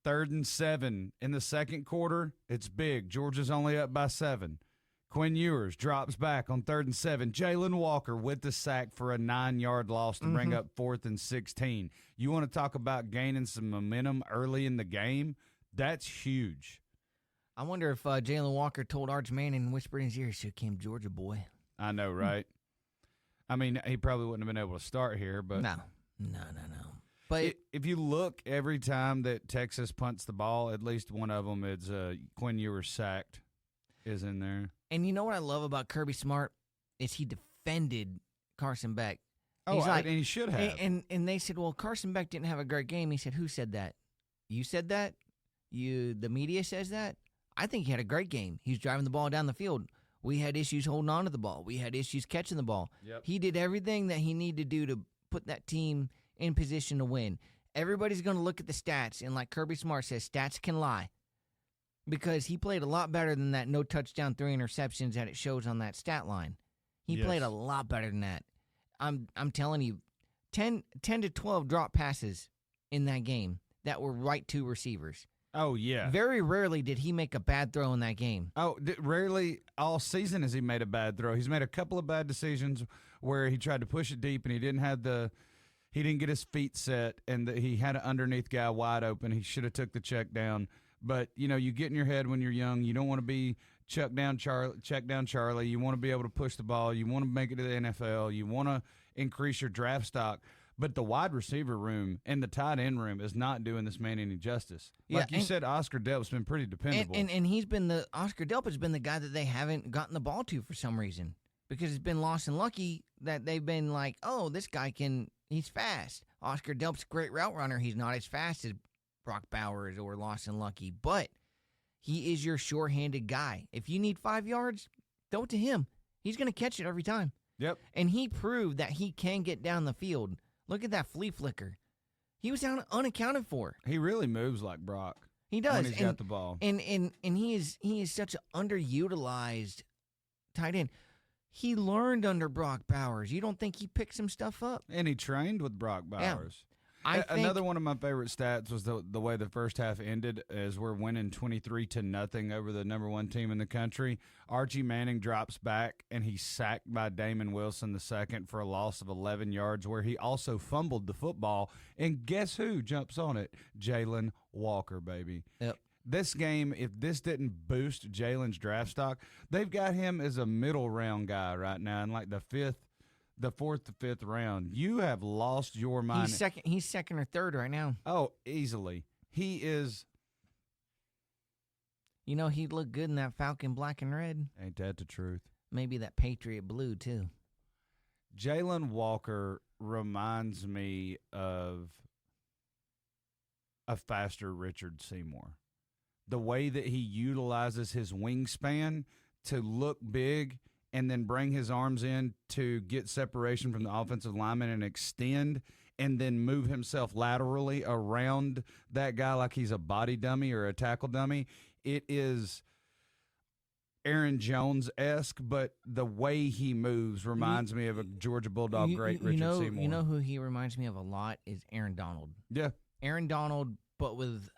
3rd and 7 in the second quarter. It's big. Georgia's only up by 7. Quinn Ewers drops back on 3rd and 7. Jalen Walker with the sack for a 9-yard loss to bring up 4th and 16. You want to talk about gaining some momentum early in the game? That's huge. I wonder if Jalen Walker told Arch Manning and whispered in his ear, "So came Georgia boy." I know, right? I mean, he probably wouldn't have been able to start here, but no. But if you look every time that Texas punts the ball, at least one of them is Quinn Ewers sacked is in there. And you know what I love about Kirby Smart is he defended Carson Beck. Oh, and he should have. And they said, well, Carson Beck didn't have a great game. He said, who said that? You said that? The media says that? I think he had a great game. He was driving the ball down the field. We had issues holding on to the ball. We had issues catching the ball. Yep. He did everything that he needed to do to put that team in position to win. Everybody's going to look at the stats, and like Kirby Smart says, stats can lie. Because he played a lot better than that no touchdown, 3 interceptions that it shows on that stat line. He played a lot better than that. I'm telling you, 10 to 12 drop passes in that game that were right to receivers. Oh, yeah. Very rarely did he make a bad throw in that game. Oh, rarely all season has he made a bad throw. He's made a couple of bad decisions where he tried to push it deep and he didn't get his feet set and he had an underneath guy wide open. He should have took the check down. But, you get in your head when you're young. You don't want to be check down Charlie. You want to be able to push the ball. You want to make it to the NFL. You want to increase your draft stock. But the wide receiver room and the tight end room is not doing this man any justice. Like you said, Oscar Delp's been pretty dependable. And Oscar Delp has been the guy that they haven't gotten the ball to for some reason. Because it's been Lawson Lucky that they've been like, oh, this guy he's fast. Oscar Delp's a great route runner. He's not as fast as Brock Bowers or Lawson Lucky, but he is your sure-handed guy. If you need 5 yards, throw it to him. He's going to catch it every time. Yep. And he proved that he can get down the field. Look at that flea flicker. He was unaccounted for. He really moves like Brock. He does. When he's got the ball. And he is such an underutilized tight end. He learned under Brock Bowers. You don't think he picked some stuff up? And he trained with Brock Bowers. Yeah. Another one of my favorite stats was the way the first half ended as we're winning 23-0 over the number 1 team in the country. Archie Manning drops back, and he's sacked by Damon Wilson II for a loss of 11 yards, where he also fumbled the football. And guess who jumps on it? Jalen Walker, baby. Yep. this game, if this didn't boost Jalen's draft stock, they've got him as a middle round guy right now in like the 4th to 5th round. You have lost your mind. He's second or third right now. Oh, easily. He is. You know, he'd look good in that Falcon black and red. Ain't that the truth? Maybe that Patriot blue, too. Jalen Walker reminds me of a faster Richard Seymour. The way that he utilizes his wingspan to look big and then bring his arms in to get separation from the offensive lineman and extend and then move himself laterally around that guy like he's a body dummy or a tackle dummy. It is Aaron Jones-esque, but the way he moves reminds me of a Georgia Bulldog great Richard Seymour. You know who he reminds me of a lot is Aaron Donald. Yeah. Aaron Donald, but with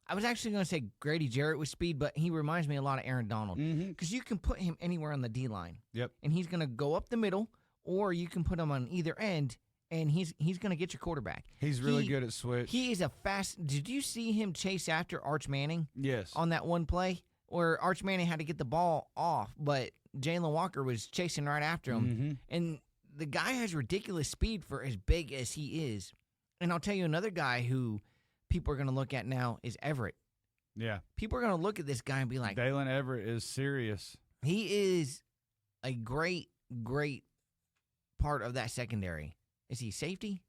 I was actually going to say Grady Jarrett with speed, but he reminds me a lot of Aaron Donald because you can put him anywhere on the D-line. Yep. And he's going to go up the middle, or you can put him on either end, and he's going to get your quarterback. He's really good at switch. He is a fast – did you see him chase after Arch Manning? Yes. On that one play where Arch Manning had to get the ball off, but Jalen Walker was chasing right after him. And the guy has ridiculous speed for as big as he is. And I'll tell you another guy who people are going to look at now is Everett. Yeah. People are going to look at this guy and be like, Dalen Everett is serious. He is a great, great part of that secondary. Is he safety?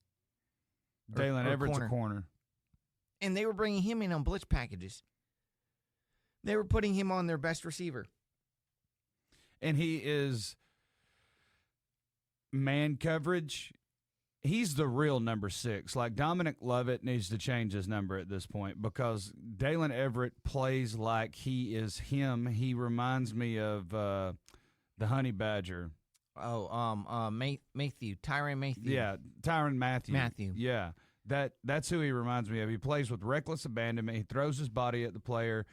Dalen Everett's a corner. And they were bringing him in on blitz packages. They were putting him on their best receiver. And he is man coverage. He's the real number 6. Like, Dominic Lovett needs to change his number at this point because Dalen Everett plays like he is him. He reminds me of the Honey Badger. Matthew. Tyrann Matthew. Yeah, Tyrann Matthew. Matthew. Yeah, that's who he reminds me of. He plays with reckless abandonment. He throws his body at the player.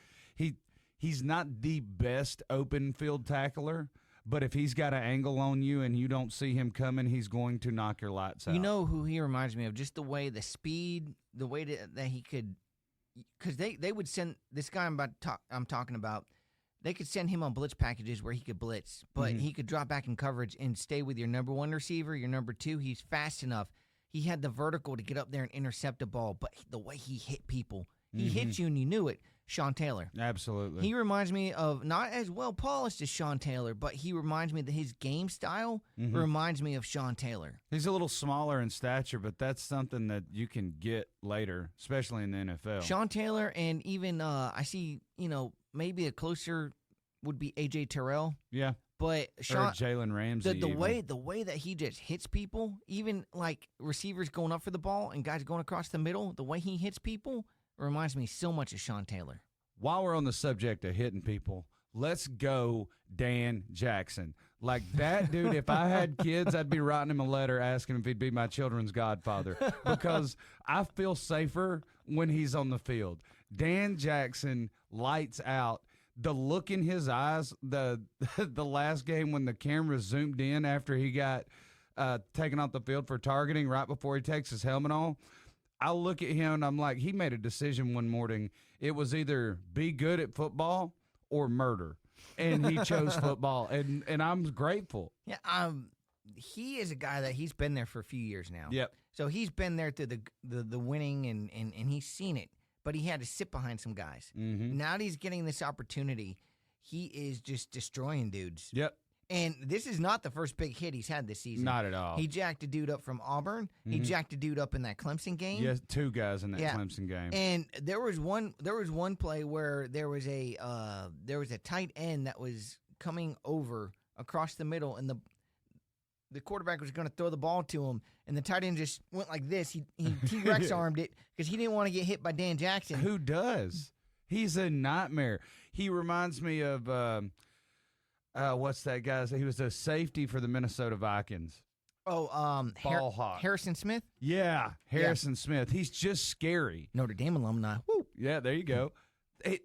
He's not the best open field tackler, but if he's got an angle on you and you don't see him coming, he's going to knock your lights out. You know who he reminds me of? Just the way, the speed, the way that he could – because they would send – this guy I'm talking about, they could send him on blitz packages where he could blitz, but he could drop back in coverage and stay with your number 1 receiver, your number 2. He's fast enough. He had the vertical to get up there and intercept a ball, but the way he hit people, he hit you and you knew it. Sean Taylor. Absolutely. He reminds me of not as well polished as Sean Taylor, but he reminds me that his game style reminds me of Sean Taylor. He's a little smaller in stature, but that's something that you can get later, especially in the NFL. Sean Taylor, and even I see, maybe a closer would be AJ Terrell. Yeah. But Sean, or Jalen Ramsey. The way that he just hits people, even like receivers going up for the ball and guys going across the middle, the way he hits people reminds me so much of Sean Taylor. While we're on the subject of hitting people, let's go Dan Jackson. Like that dude, if I had kids, I'd be writing him a letter asking him if he'd be my children's godfather because I feel safer when he's on the field. Dan Jackson lights out. The look in his eyes, the last game when the camera zoomed in after he got taken off the field for targeting right before he takes his helmet off, I look at him and I'm like, he made a decision one morning. It was either be good at football or murder. And he chose football, and I'm grateful. Yeah, he is a guy that he's been there for a few years now. Yep. So he's been there through the winning, and he's seen it. But he had to sit behind some guys. Now that he's getting this opportunity, he is just destroying dudes. Yep. And this is not the first big hit he's had this season. Not at all. He jacked a dude up from Auburn. He jacked a dude up in that Clemson game. Yes, 2 guys in that Clemson game. And there was one play where there was a tight end that was coming over across the middle, and the quarterback was going to throw the ball to him, and the tight end just went like this. He T-Rex armed it because he didn't want to get hit by Dan Jackson. Who does? He's a nightmare. He reminds me of what's that guy? He was a safety for the Minnesota Vikings. Oh, Ball hawk. Harrison Smith? Yeah, Harrison Smith. He's just scary. Notre Dame alumni. Woo. Yeah, there you go.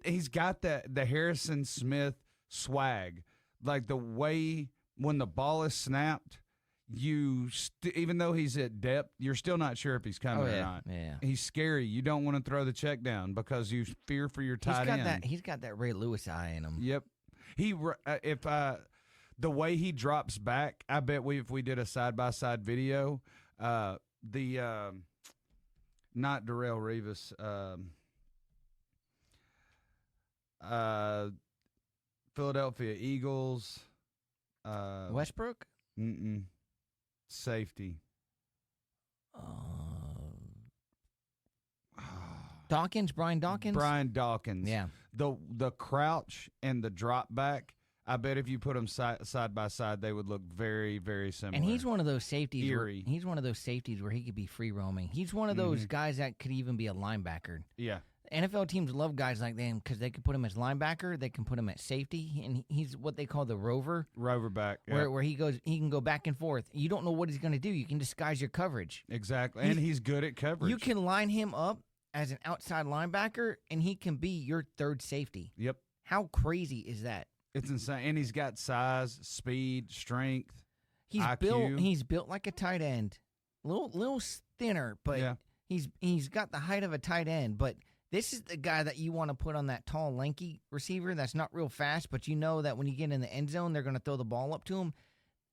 He's got the Harrison Smith swag. Like the way when the ball is snapped, even though he's at depth, you're still not sure if he's coming or not. Yeah. He's scary. You don't want to throw the check down because you fear for your tight end. He's got that Ray Lewis eye in him. Yep. The way he drops back, I bet if we did a side-by-side video, not Darrell Revis, Philadelphia Eagles. Westbrook? Safety. Dawkins? Brian Dawkins? Brian Dawkins. Yeah. The crouch and the drop back, I bet if you put them side by side, they would look very, very similar. And he's one of those safeties. Eerie. He's one of those safeties where he could be free roaming. He's one of those guys that could even be a linebacker. Yeah. NFL teams love guys like them because they can put him as linebacker, they can put him at safety, and he's what they call the rover. Rover back. Yeah. Where he can go back and forth. You don't know what he's going to do. You can disguise your coverage. Exactly. And he's good at coverage. You can line him up as an outside linebacker, and he can be your third safety. Yep. How crazy is that? It's insane. And he's got size, speed, strength, He's IQ. built like a tight end. Little thinner, but he's got the height of a tight end. But this is the guy that you want to put on that tall, lanky receiver that's not real fast, but you know that when you get in the end zone, they're going to throw the ball up to him.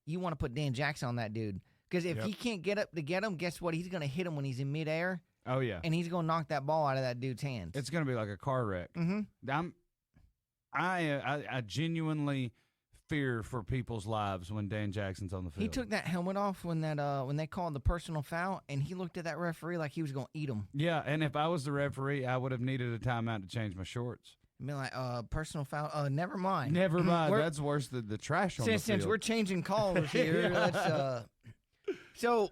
You want to put Dan Jackson on that dude. Because if he can't get up to get him, guess what? He's going to hit him when he's in midair. Oh, yeah. And he's going to knock that ball out of that dude's hands. It's going to be like a car wreck. Mm-hmm. I genuinely fear for people's lives when Dan Jackson's on the field. He took that helmet off when they called the personal foul, and he looked at that referee like he was going to eat him. Yeah, and if I was the referee, I would have needed a timeout to change my shorts. I mean, like, personal foul. Never mind. Never mind. That's worse than the trash on the field. Since we're changing calls here, let's. So,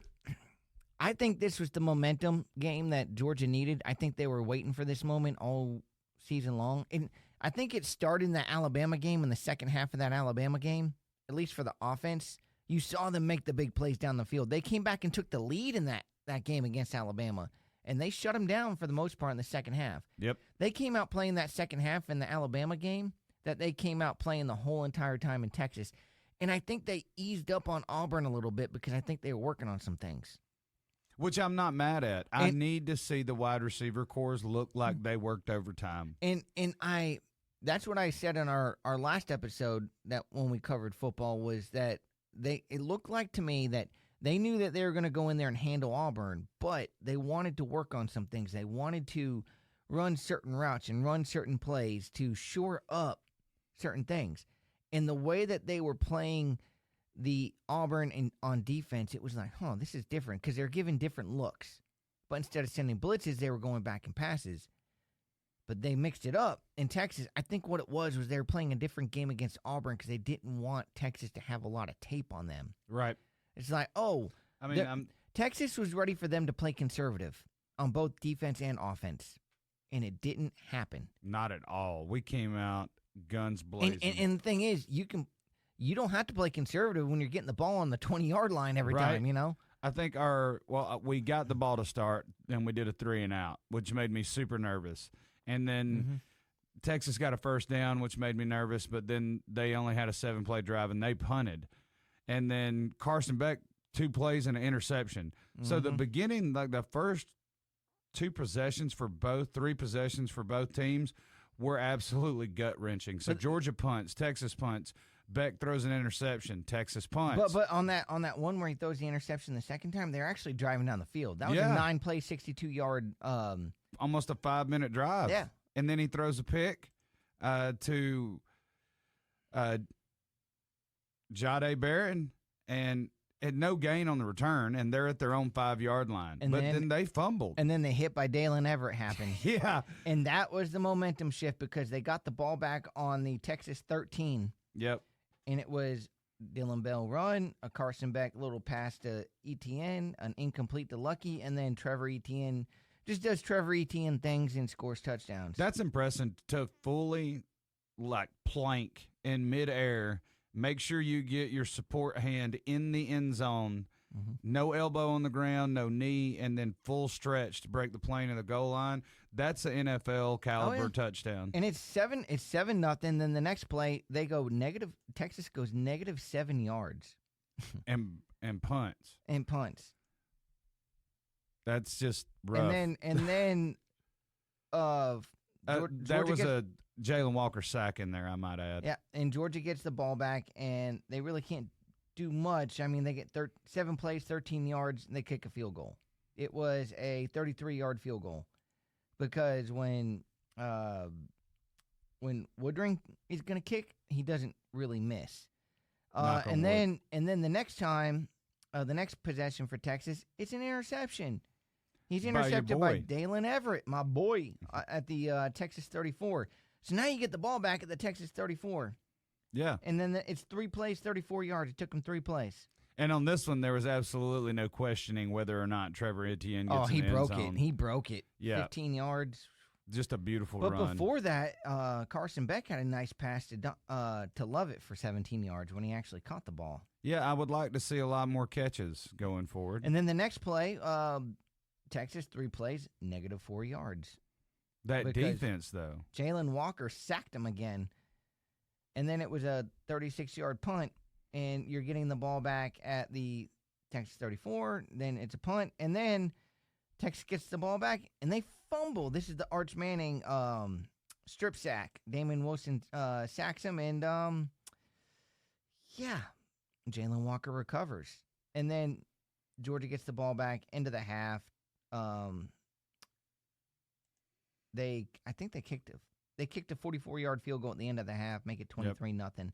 I think this was the momentum game that Georgia needed. I think they were waiting for this moment all season long, and I think it started in the Alabama game, in the second half of that Alabama game, at least for the offense. You saw them make the big plays down the field. They came back and took the lead in that game against Alabama, and they shut them down for the most part in the second half. Yep. They came out playing that second half in the Alabama game that they came out playing the whole entire time in Texas. And I think they eased up on Auburn a little bit because I think they were working on some things. Which I'm not mad at. I need to see the wide receiver cores look like they worked overtime. And that's what I said in our last episode that when we covered football was that it looked like to me that they knew that they were going to go in there and handle Auburn, but they wanted to work on some things. They wanted to run certain routes and run certain plays to shore up certain things. And the way that they were playing the Auburn on defense, it was like, this is different because they're giving different looks. But instead of sending blitzes, they were going back in passes. But they mixed it up in Texas. I think what it was they were playing a different game against Auburn because they didn't want Texas to have a lot of tape on them. Right. It's like, Texas was ready for them to play conservative on both defense and offense, and it didn't happen. Not at all. We came out guns blazing. And the thing is, you don't have to play conservative when you're getting the ball on the 20-yard line every time, you know? I think we got the ball to start, and we did a 3-and-out, which made me super nervous. And then Texas got a first down, which made me nervous, but then they only had a 7-play drive, and they punted. And then Carson Beck, 2 plays and an interception. So the beginning, like the first 3 possessions for both teams were absolutely gut-wrenching. So Georgia punts, Texas punts, Beck throws an interception, Texas punts. But on that one where he throws the interception the second time, they're actually driving down the field. That was a 9-play, 62-yard almost a 5-minute drive. Yeah. And then he throws a pick to Jahdae Barron, and had no gain on the return, and they're at their own 5-yard line. But then they fumbled. And then the hit by Dalen Everett happened. Yeah. And that was the momentum shift because they got the ball back on the Texas 13. Yep. And it was Dylan Bell run, a Carson Beck little pass to Etienne, an incomplete to Lucky, and then Trevor Etienne just does Trevor Etienne things and scores touchdowns. That's impressive to fully plank in midair. Make sure you get your support hand in the end zone. No elbow on the ground, no knee, and then full stretch to break the plane of the goal line. That's an NFL caliber touchdown. And it's 7-0. Then the next play, they go negative. Texas goes -7 yards. And and punts. That's just rough. And then there was a Jalen Walker sack in there, I might add. Yeah, and Georgia gets the ball back, and they really can't do much. I mean, they get 7 plays, 13 yards, and they kick a field goal. It was a 33-yard field goal because when Woodring is going to kick, he doesn't really miss. And then the next time, the next possession for Texas, it's an interception. He's intercepted by Dalen Everett, my boy, at the Texas 34. So now you get the ball back at the Texas 34. Yeah. And then it's 3 plays, 34 yards. It took him 3 plays. And on this one, there was absolutely no questioning whether or not Trevor Etienne gets he an end broke zone. it. He broke it. Yeah. 15 yards. Just a beautiful run. But before that, Carson Beck had a nice pass to Lovett for 17 yards when he actually caught the ball. Yeah, I would like to see a lot more catches going forward. And then the next play, Texas 3 plays, -4 yards. That defense, though. Jalen Walker sacked him again. And then it was a 36-yard punt, and you're getting the ball back at the Texas 34. Then it's a punt, and then Texas gets the ball back, and they fumble. This is the Arch Manning strip sack. Damon Wilson sacks him, and, Jalen Walker recovers. And then Georgia gets the ball back into the half. I think they kicked a 44-yard field goal at the end of the half, make it 23-0.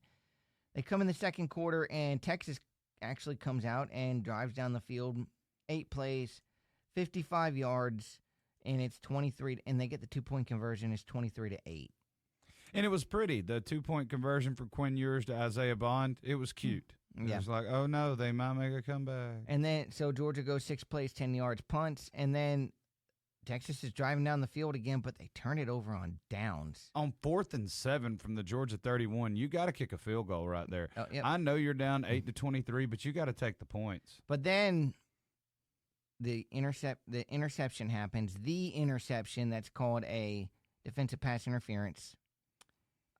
They come in the second quarter, and Texas actually comes out and drives down the field, 8 plays, 55 yards, and it's 23. And they get the 2-point conversion. It's 23-8. And it was pretty. The 2-point conversion for Quinn Ewers to Isaiah Bond, it was cute. It was like, oh no, they might make a comeback. And then so Georgia goes 6 plays, 10 yards, punts, and then Texas is driving down the field again, but they turn it over on downs. On 4th and 7 from the Georgia 31, you got to kick a field goal right there. Oh, yep. I know you're down 8-23, but you got to take the points. But then the interception happens. The interception that's called a defensive pass interference.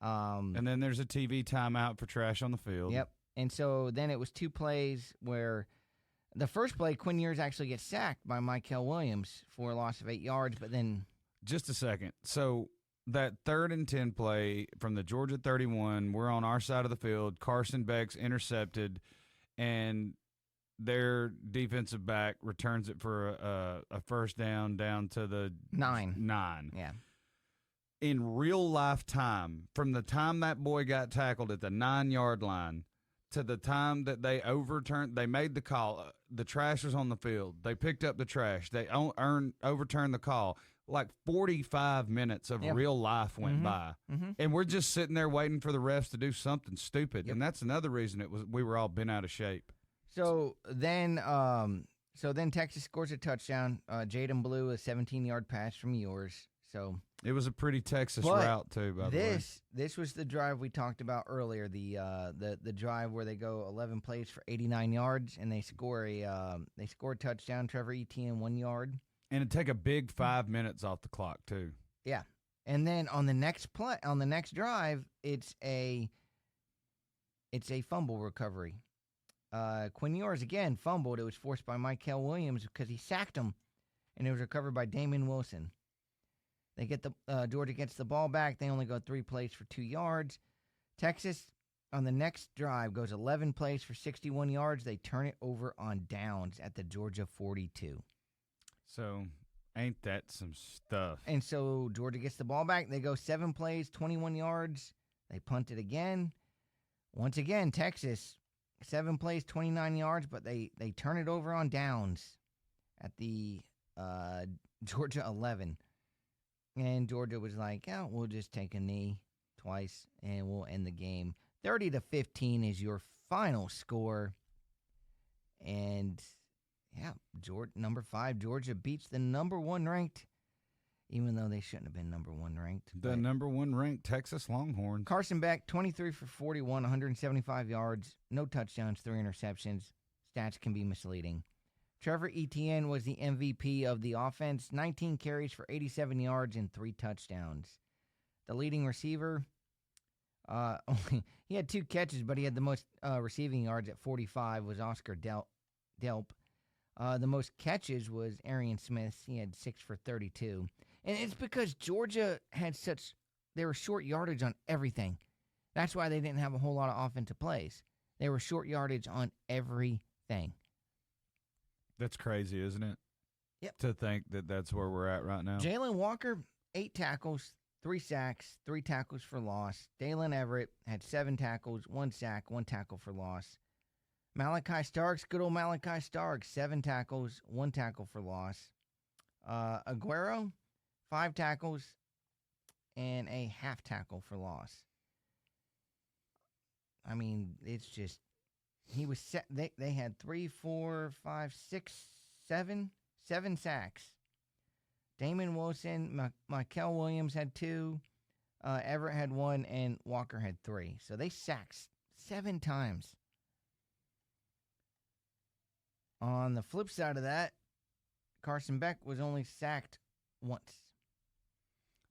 And then there's a TV timeout for trash on the field. Yep. And so then it was 2 plays where the first play, Quinn Ewers actually gets sacked by Michael Williams for a loss of 8 yards, but then... Just a second. So that 3rd and 10 play from the Georgia 31, we're on our side of the field. Carson Beck's intercepted, and their defensive back returns it for a first down to the 9. Yeah. In real life time, from the time that boy got tackled at the 9-yard line to the time that they made the call, the trash was on the field. They picked up the trash. They overturned the call. Like 45 minutes of real life went by. Mm-hmm. And we're just sitting there waiting for the refs to do something stupid. Yep. And that's another reason we were all bent out of shape. So then Texas scores a touchdown. Jaden Blue, a 17-yard pass from Ewers. So it was a pretty Texas route too, by the way. This was the drive we talked about earlier, the drive where they go 11 plays for 89 yards and they score a touchdown. Trevor Etienne 1 yard. And it'd take a big 5 minutes off the clock too. Yeah. And then on the next drive, it's a fumble recovery. Quinn Ewers again fumbled. It was forced by Michael Williams because he sacked him, and it was recovered by Damon Wilson. They get Georgia gets the ball back. They only go 3 plays for 2 yards. Texas on the next drive goes 11 plays for 61 yards. They turn it over on downs at the Georgia 42. So ain't that some stuff? And so Georgia gets the ball back. They go 7 plays, 21 yards. They punt it again. Once again, Texas 7 plays, 29 yards, but they turn it over on downs at the Georgia 11. And Georgia was like, yeah, we'll just take a knee twice and we'll end the game. 30-15 is your final score. And yeah, number 5, Georgia beats the number 1 ranked, even though they shouldn't have been number 1 ranked. The number 1 ranked Texas Longhorns. Carson Beck, 23 for 41, 175 yards, no touchdowns, 3 interceptions. Stats can be misleading. Trevor Etienne was the MVP of the offense, 19 carries for 87 yards and 3 touchdowns. The leading receiver, he had 2 catches, but he had the most receiving yards at 45, was Oscar Delp. The most catches was Arian Smith. He had 6 for 32. And it's because Georgia had they were short yardage on everything. That's why they didn't have a whole lot of offensive plays. They were short yardage on everything. That's crazy, isn't it? Yep. To think that that's where we're at right now. Jalen Walker, 8 tackles, 3 sacks, 3 tackles for loss. Dalen Everett had 7 tackles, 1 sack, 1 tackle for loss. Malachi Starks, good old Malachi Starks, 7 tackles, 1 tackle for loss. Aguero, 5 tackles and a half tackle for loss. I mean, it's just, he was set. They had 3, 4, 5, 6, 7 sacks. Damon Wilson, Michael Williams had 2, Everett had 1, and Walker had 3. So they sacked 7 times. On the flip side of that, Carson Beck was only sacked once.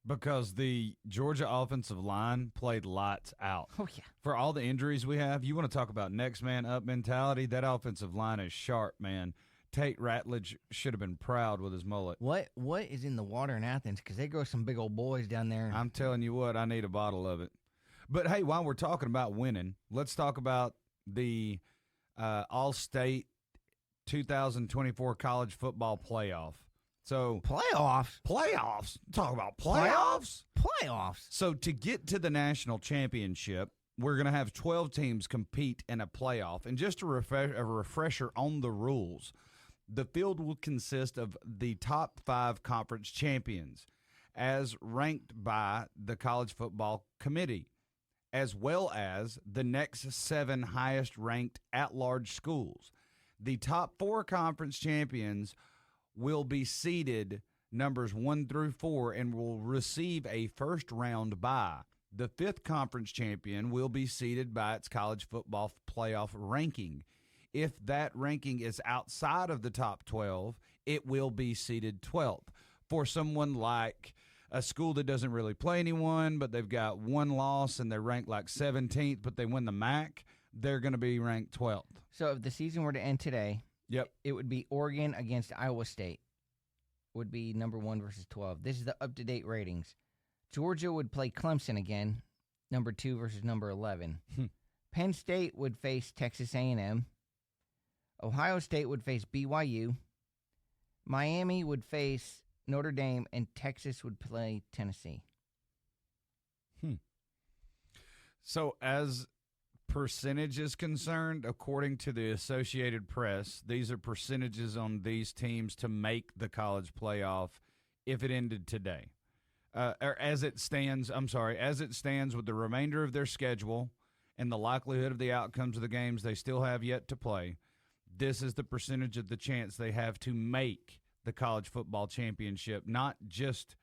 Because the Georgia offensive line played lights out. Oh, yeah. For all the injuries we have, you want to talk about next man up mentality? That offensive line is sharp, man. Tate Ratledge should have been proud with his mullet. What is in the water in Athens? Because they grow some big old boys down there. I'm telling you what, I need a bottle of it. But, hey, while we're talking about winning, let's talk about the All-State 2024 college football playoff. So Playoffs? Talk about playoffs? Playoffs. So to get to the national championship, we're going to have 12 teams compete in a playoff. And just a refresher on the rules, the field will consist of the top 5 conference champions as ranked by the College Football Committee, as well as the next 7 highest ranked at-large schools. The top 4 conference champions will be seeded numbers 1 through 4 and will receive a first-round bye. The 5th conference champion will be seeded by its college football playoff ranking. If that ranking is outside of the top 12, it will be seeded 12th. For someone like a school that doesn't really play anyone, but they've got 1 loss and they're ranked like 17th, but they win the MAC, they're going to be ranked 12th. So if the season were to end today, Yep. it would be Oregon against Iowa State. Would be number 1 versus 12. This is the up-to-date ratings. Georgia would play Clemson again, number 2 versus number 11. Penn State would face Texas A&M. Ohio State would face BYU. Miami would face Notre Dame, and Texas would play Tennessee. So as percentage is concerned, according to the Associated Press, these are percentages on these teams to make the college playoff if it ended today. Or as it stands with the remainder of their schedule and the likelihood of the outcomes of the games they still have yet to play, this is the percentage of the chance they have to make the college football championship, not just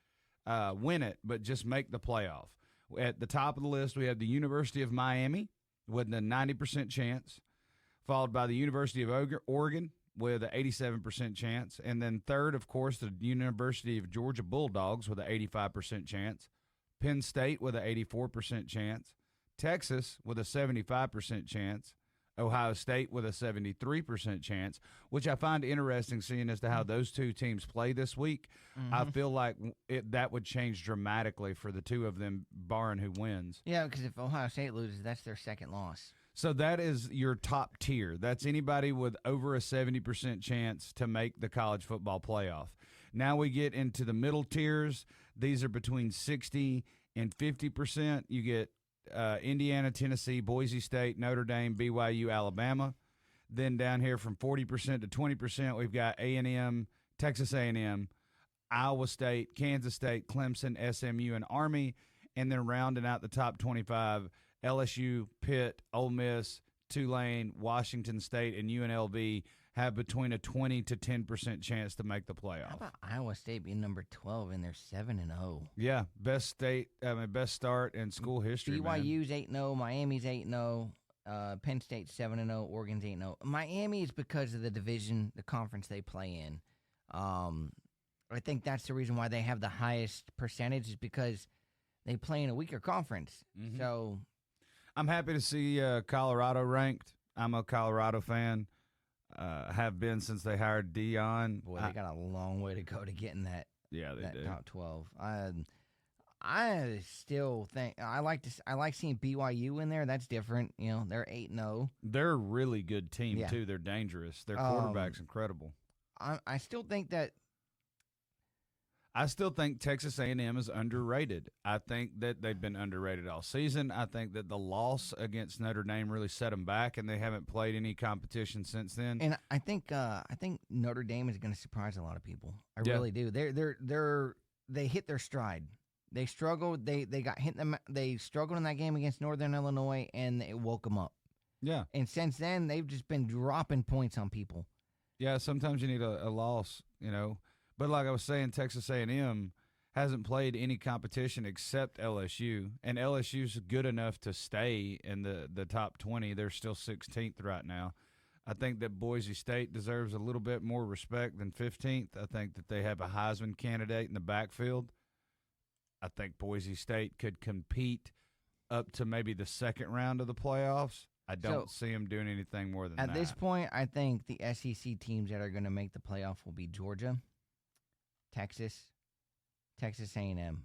win it, but just make the playoff. At the top of the list, we have the University of Miami with a 90% chance, followed by the University of Oregon with an 87% chance, and then third, of course, the University of Georgia Bulldogs with an 85% chance, Penn State with an 84% chance, Texas with a 75% chance, Ohio State with a 73% chance, which I find interesting seeing as to how those two teams play this week. I feel like that would change dramatically for the two of them, barring who wins. Yeah, because if Ohio State loses, that's their second loss. So that is your top tier. That's anybody with over a 70% chance to make the college football playoff. Now we get into the middle tiers. These are between 60 and 50%. You get Indiana, Tennessee, Boise State, Notre Dame, BYU, Alabama. Then down here from 40% to 20%, we've got A&M, Texas A&M, Iowa State, Kansas State, Clemson, SMU, and Army. And then rounding out the top 25, LSU, Pitt, Ole Miss, Tulane, Washington State, and UNLV have between a 20 to 10% chance to make the playoff. How about Iowa State being number 12 and they're 7-0? Yeah, best start in school history. BYU's 8-0, Miami's 8-0, Penn State's 7-0, Oregon's 8-0. Miami is because of the division, the conference they play in. I think that's the reason why they have the highest percentage is because they play in a weaker conference. Mm-hmm. So I'm happy to see Colorado ranked. I'm a Colorado fan. have been since they hired Dion. Boy, they got a long way to go to getting that. Yeah, they that do. top 12. I still think I like seeing BYU in there. That's different. You know, they're 8-0. They're a really good team Yeah. too. They're dangerous. Their quarterback's incredible. I still think that. I still think Texas A&M is underrated. I think that they've been underrated all season. I think that the loss against Notre Dame really set them back, and they haven't played any competition since then. And I think Notre Dame is going to surprise a lot of people. I Yeah. really do. They hit their stride. They struggled. They got hit. They struggled in that game against Northern Illinois, and it woke them up. Yeah, And since then, they've just been dropping points on people. yeah. Sometimes you need a loss, you know. But like I was saying, Texas A&M hasn't played any competition except LSU, and LSU's good enough to stay in the top 20. They're still 16th right now. I think that Boise State deserves a little bit more respect than 15th. I think that they have a Heisman candidate in the backfield. I think Boise State could compete up to maybe the second round of the playoffs. I don't see them doing anything more than that. At this point, I think the SEC teams that are going to make the playoff will be Georgia, Texas A&M.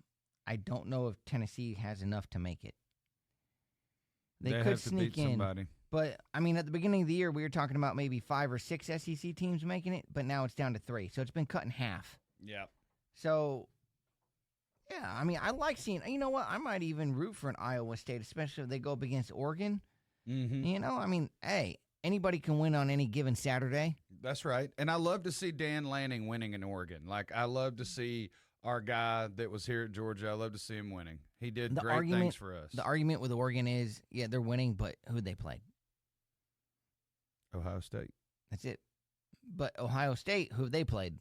I don't know if Tennessee has enough to make it. They could have to sneak beat in. somebody. But, I mean, at the beginning of the year, we were talking about maybe 5 or 6 SEC teams making it, but now it's down to 3. So it's been cut in half. Yeah. So, yeah, I mean, I like seeing, you know what? I might even root for an Iowa State, especially if they go up against Oregon. Mm-hmm. You know, I mean, hey, anybody can win on any given Saturday. That's right. And I love to see Dan Lanning winning in Oregon. Like, I love to see our guy that was here at Georgia. I love to see him winning. He did great things for us. The argument with Oregon is, yeah, they're winning, but who'd they play? Ohio State. That's it. But Ohio State, who've they played?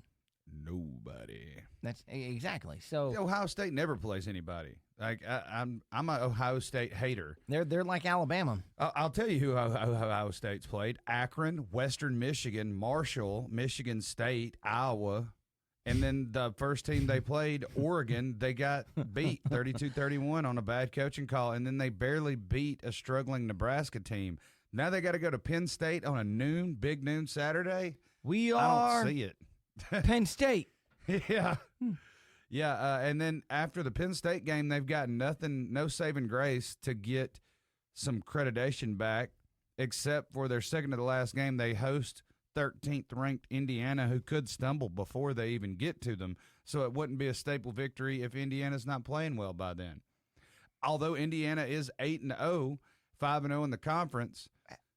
Nobody. That's exactly. So Ohio State never plays anybody. Like I'm an Ohio State hater. they're like Alabama. I'll tell you who Ohio State's played: Akron, Western Michigan, Marshall, Michigan State, Iowa, and then the first team they played, Oregon. They got beat 32-31 on a bad coaching call, and then they barely beat a struggling Nebraska team. Now they got to go to Penn State on a big noon Saturday. We I are don't see it. Penn State. Yeah. Yeah, and then after the Penn State game, they've got no saving grace to get some accreditation back, except for their second to the last game. They host 13th ranked Indiana, who could stumble before they even get to them. So it wouldn't be a staple victory if Indiana's not playing well by then. Although Indiana is 8-0, 5-0 in the conference.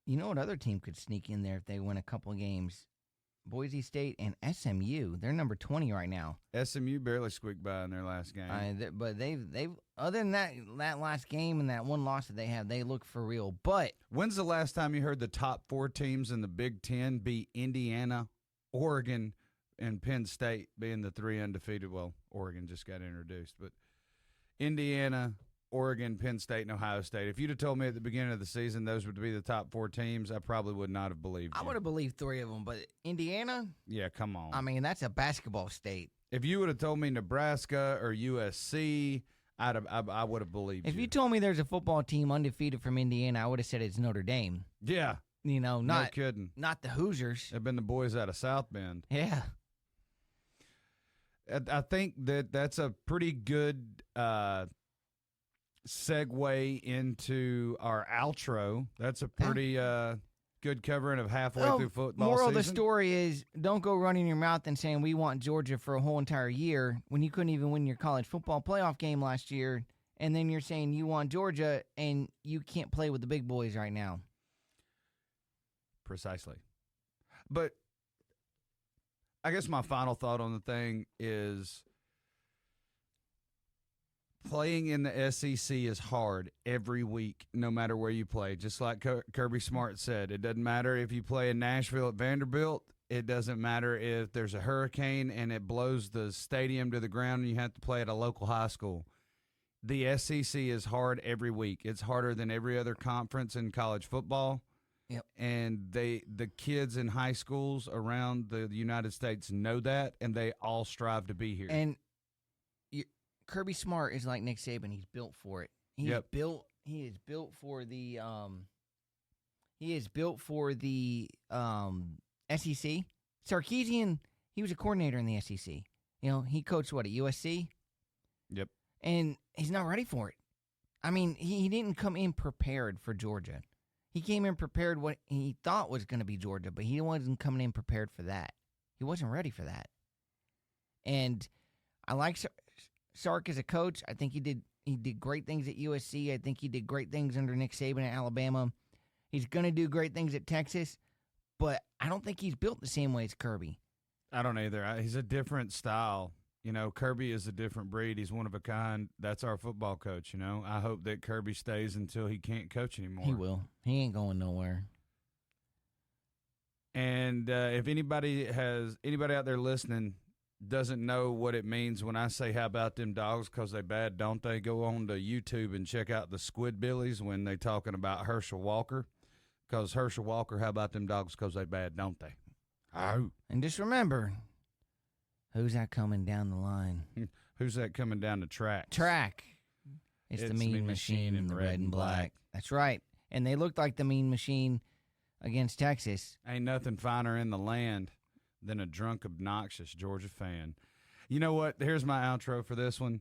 You know what other team could sneak in there if they win a couple of games? Boise State and SMU. They're number 20 right now. SMU barely squeaked by in their last game. But they've other than that last game and that one loss that they have, they look for real. But when's the last time you heard the top 4 teams in the Big Ten be Indiana, Oregon, and Penn State being the 3 undefeated? Well, Oregon just got introduced, but Indiana, Oregon, Penn State, and Ohio State. If you'd have told me at the beginning of the season those would be the top 4 teams, I probably would not have believed you. I would have believed 3 of them. But Indiana, yeah, come on. I mean, that's a basketball state. If you would have told me Nebraska or USC, I would have believed you. If you told me there's a football team undefeated from Indiana, I would have said it's Notre Dame. Yeah. You know, No kidding. not the Hoosiers. They've been the boys out of South Bend. Yeah. I think that's a pretty good segue into our outro. That's a pretty good covering of halfway through football moral season. of the story is don't go running your mouth and saying we want Georgia for a whole entire year when you couldn't even win your college football playoff game last year, and then you're saying you want Georgia and you can't play with the big boys right now. Precisely. But I guess my final thought on the thing is playing in the SEC is hard every week, no matter where you play. Just like Kirby Smart said, it doesn't matter if you play in Nashville at Vanderbilt. It doesn't matter if there's a hurricane and it blows the stadium to the ground and you have to play at a local high school. The SEC is hard every week. It's harder than every other conference in college football. Yep. And the kids in high schools around the United States know that, and they all strive to be here. And Kirby Smart is like Nick Saban. He's built for it. He is built for the SEC. Sarkisian, he was a coordinator in the SEC. He coached, at USC? Yep. And he's not ready for it. I mean, he didn't come in prepared for Georgia. He came in prepared what he thought was going to be Georgia, but he wasn't coming in prepared for that. He wasn't ready for that. And I like Sark as a coach. I think he did great things at USC. I think he did great things under Nick Saban at Alabama. He's going to do great things at Texas, but I don't think he's built the same way as Kirby. I don't either. He's a different style. Kirby is a different breed. He's one of a kind. That's our football coach, I hope that Kirby stays until he can't coach anymore. He will. He ain't going nowhere. And if anybody out there listening doesn't know what it means when I say how about them dogs because they bad, don't they? Go on to YouTube and check out the Squidbillies when they talking about Herschel Walker. Because Herschel Walker, how about them dogs because they bad, don't they? Oh. And just remember, who's that coming down the line? Who's that coming down the track? It's the Mean Machine in the red and black. That's right. And they looked like the Mean Machine against Texas. Ain't nothing finer in the land than a drunk, obnoxious Georgia fan. You know what? Here's my outro for this one.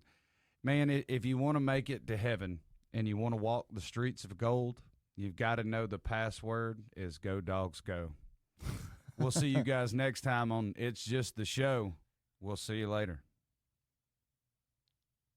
Man, if you want to make it to heaven and you want to walk the streets of gold, you've got to know the password is Go Dogs Go. We'll see you guys next time on It's Just the Show. We'll see you later.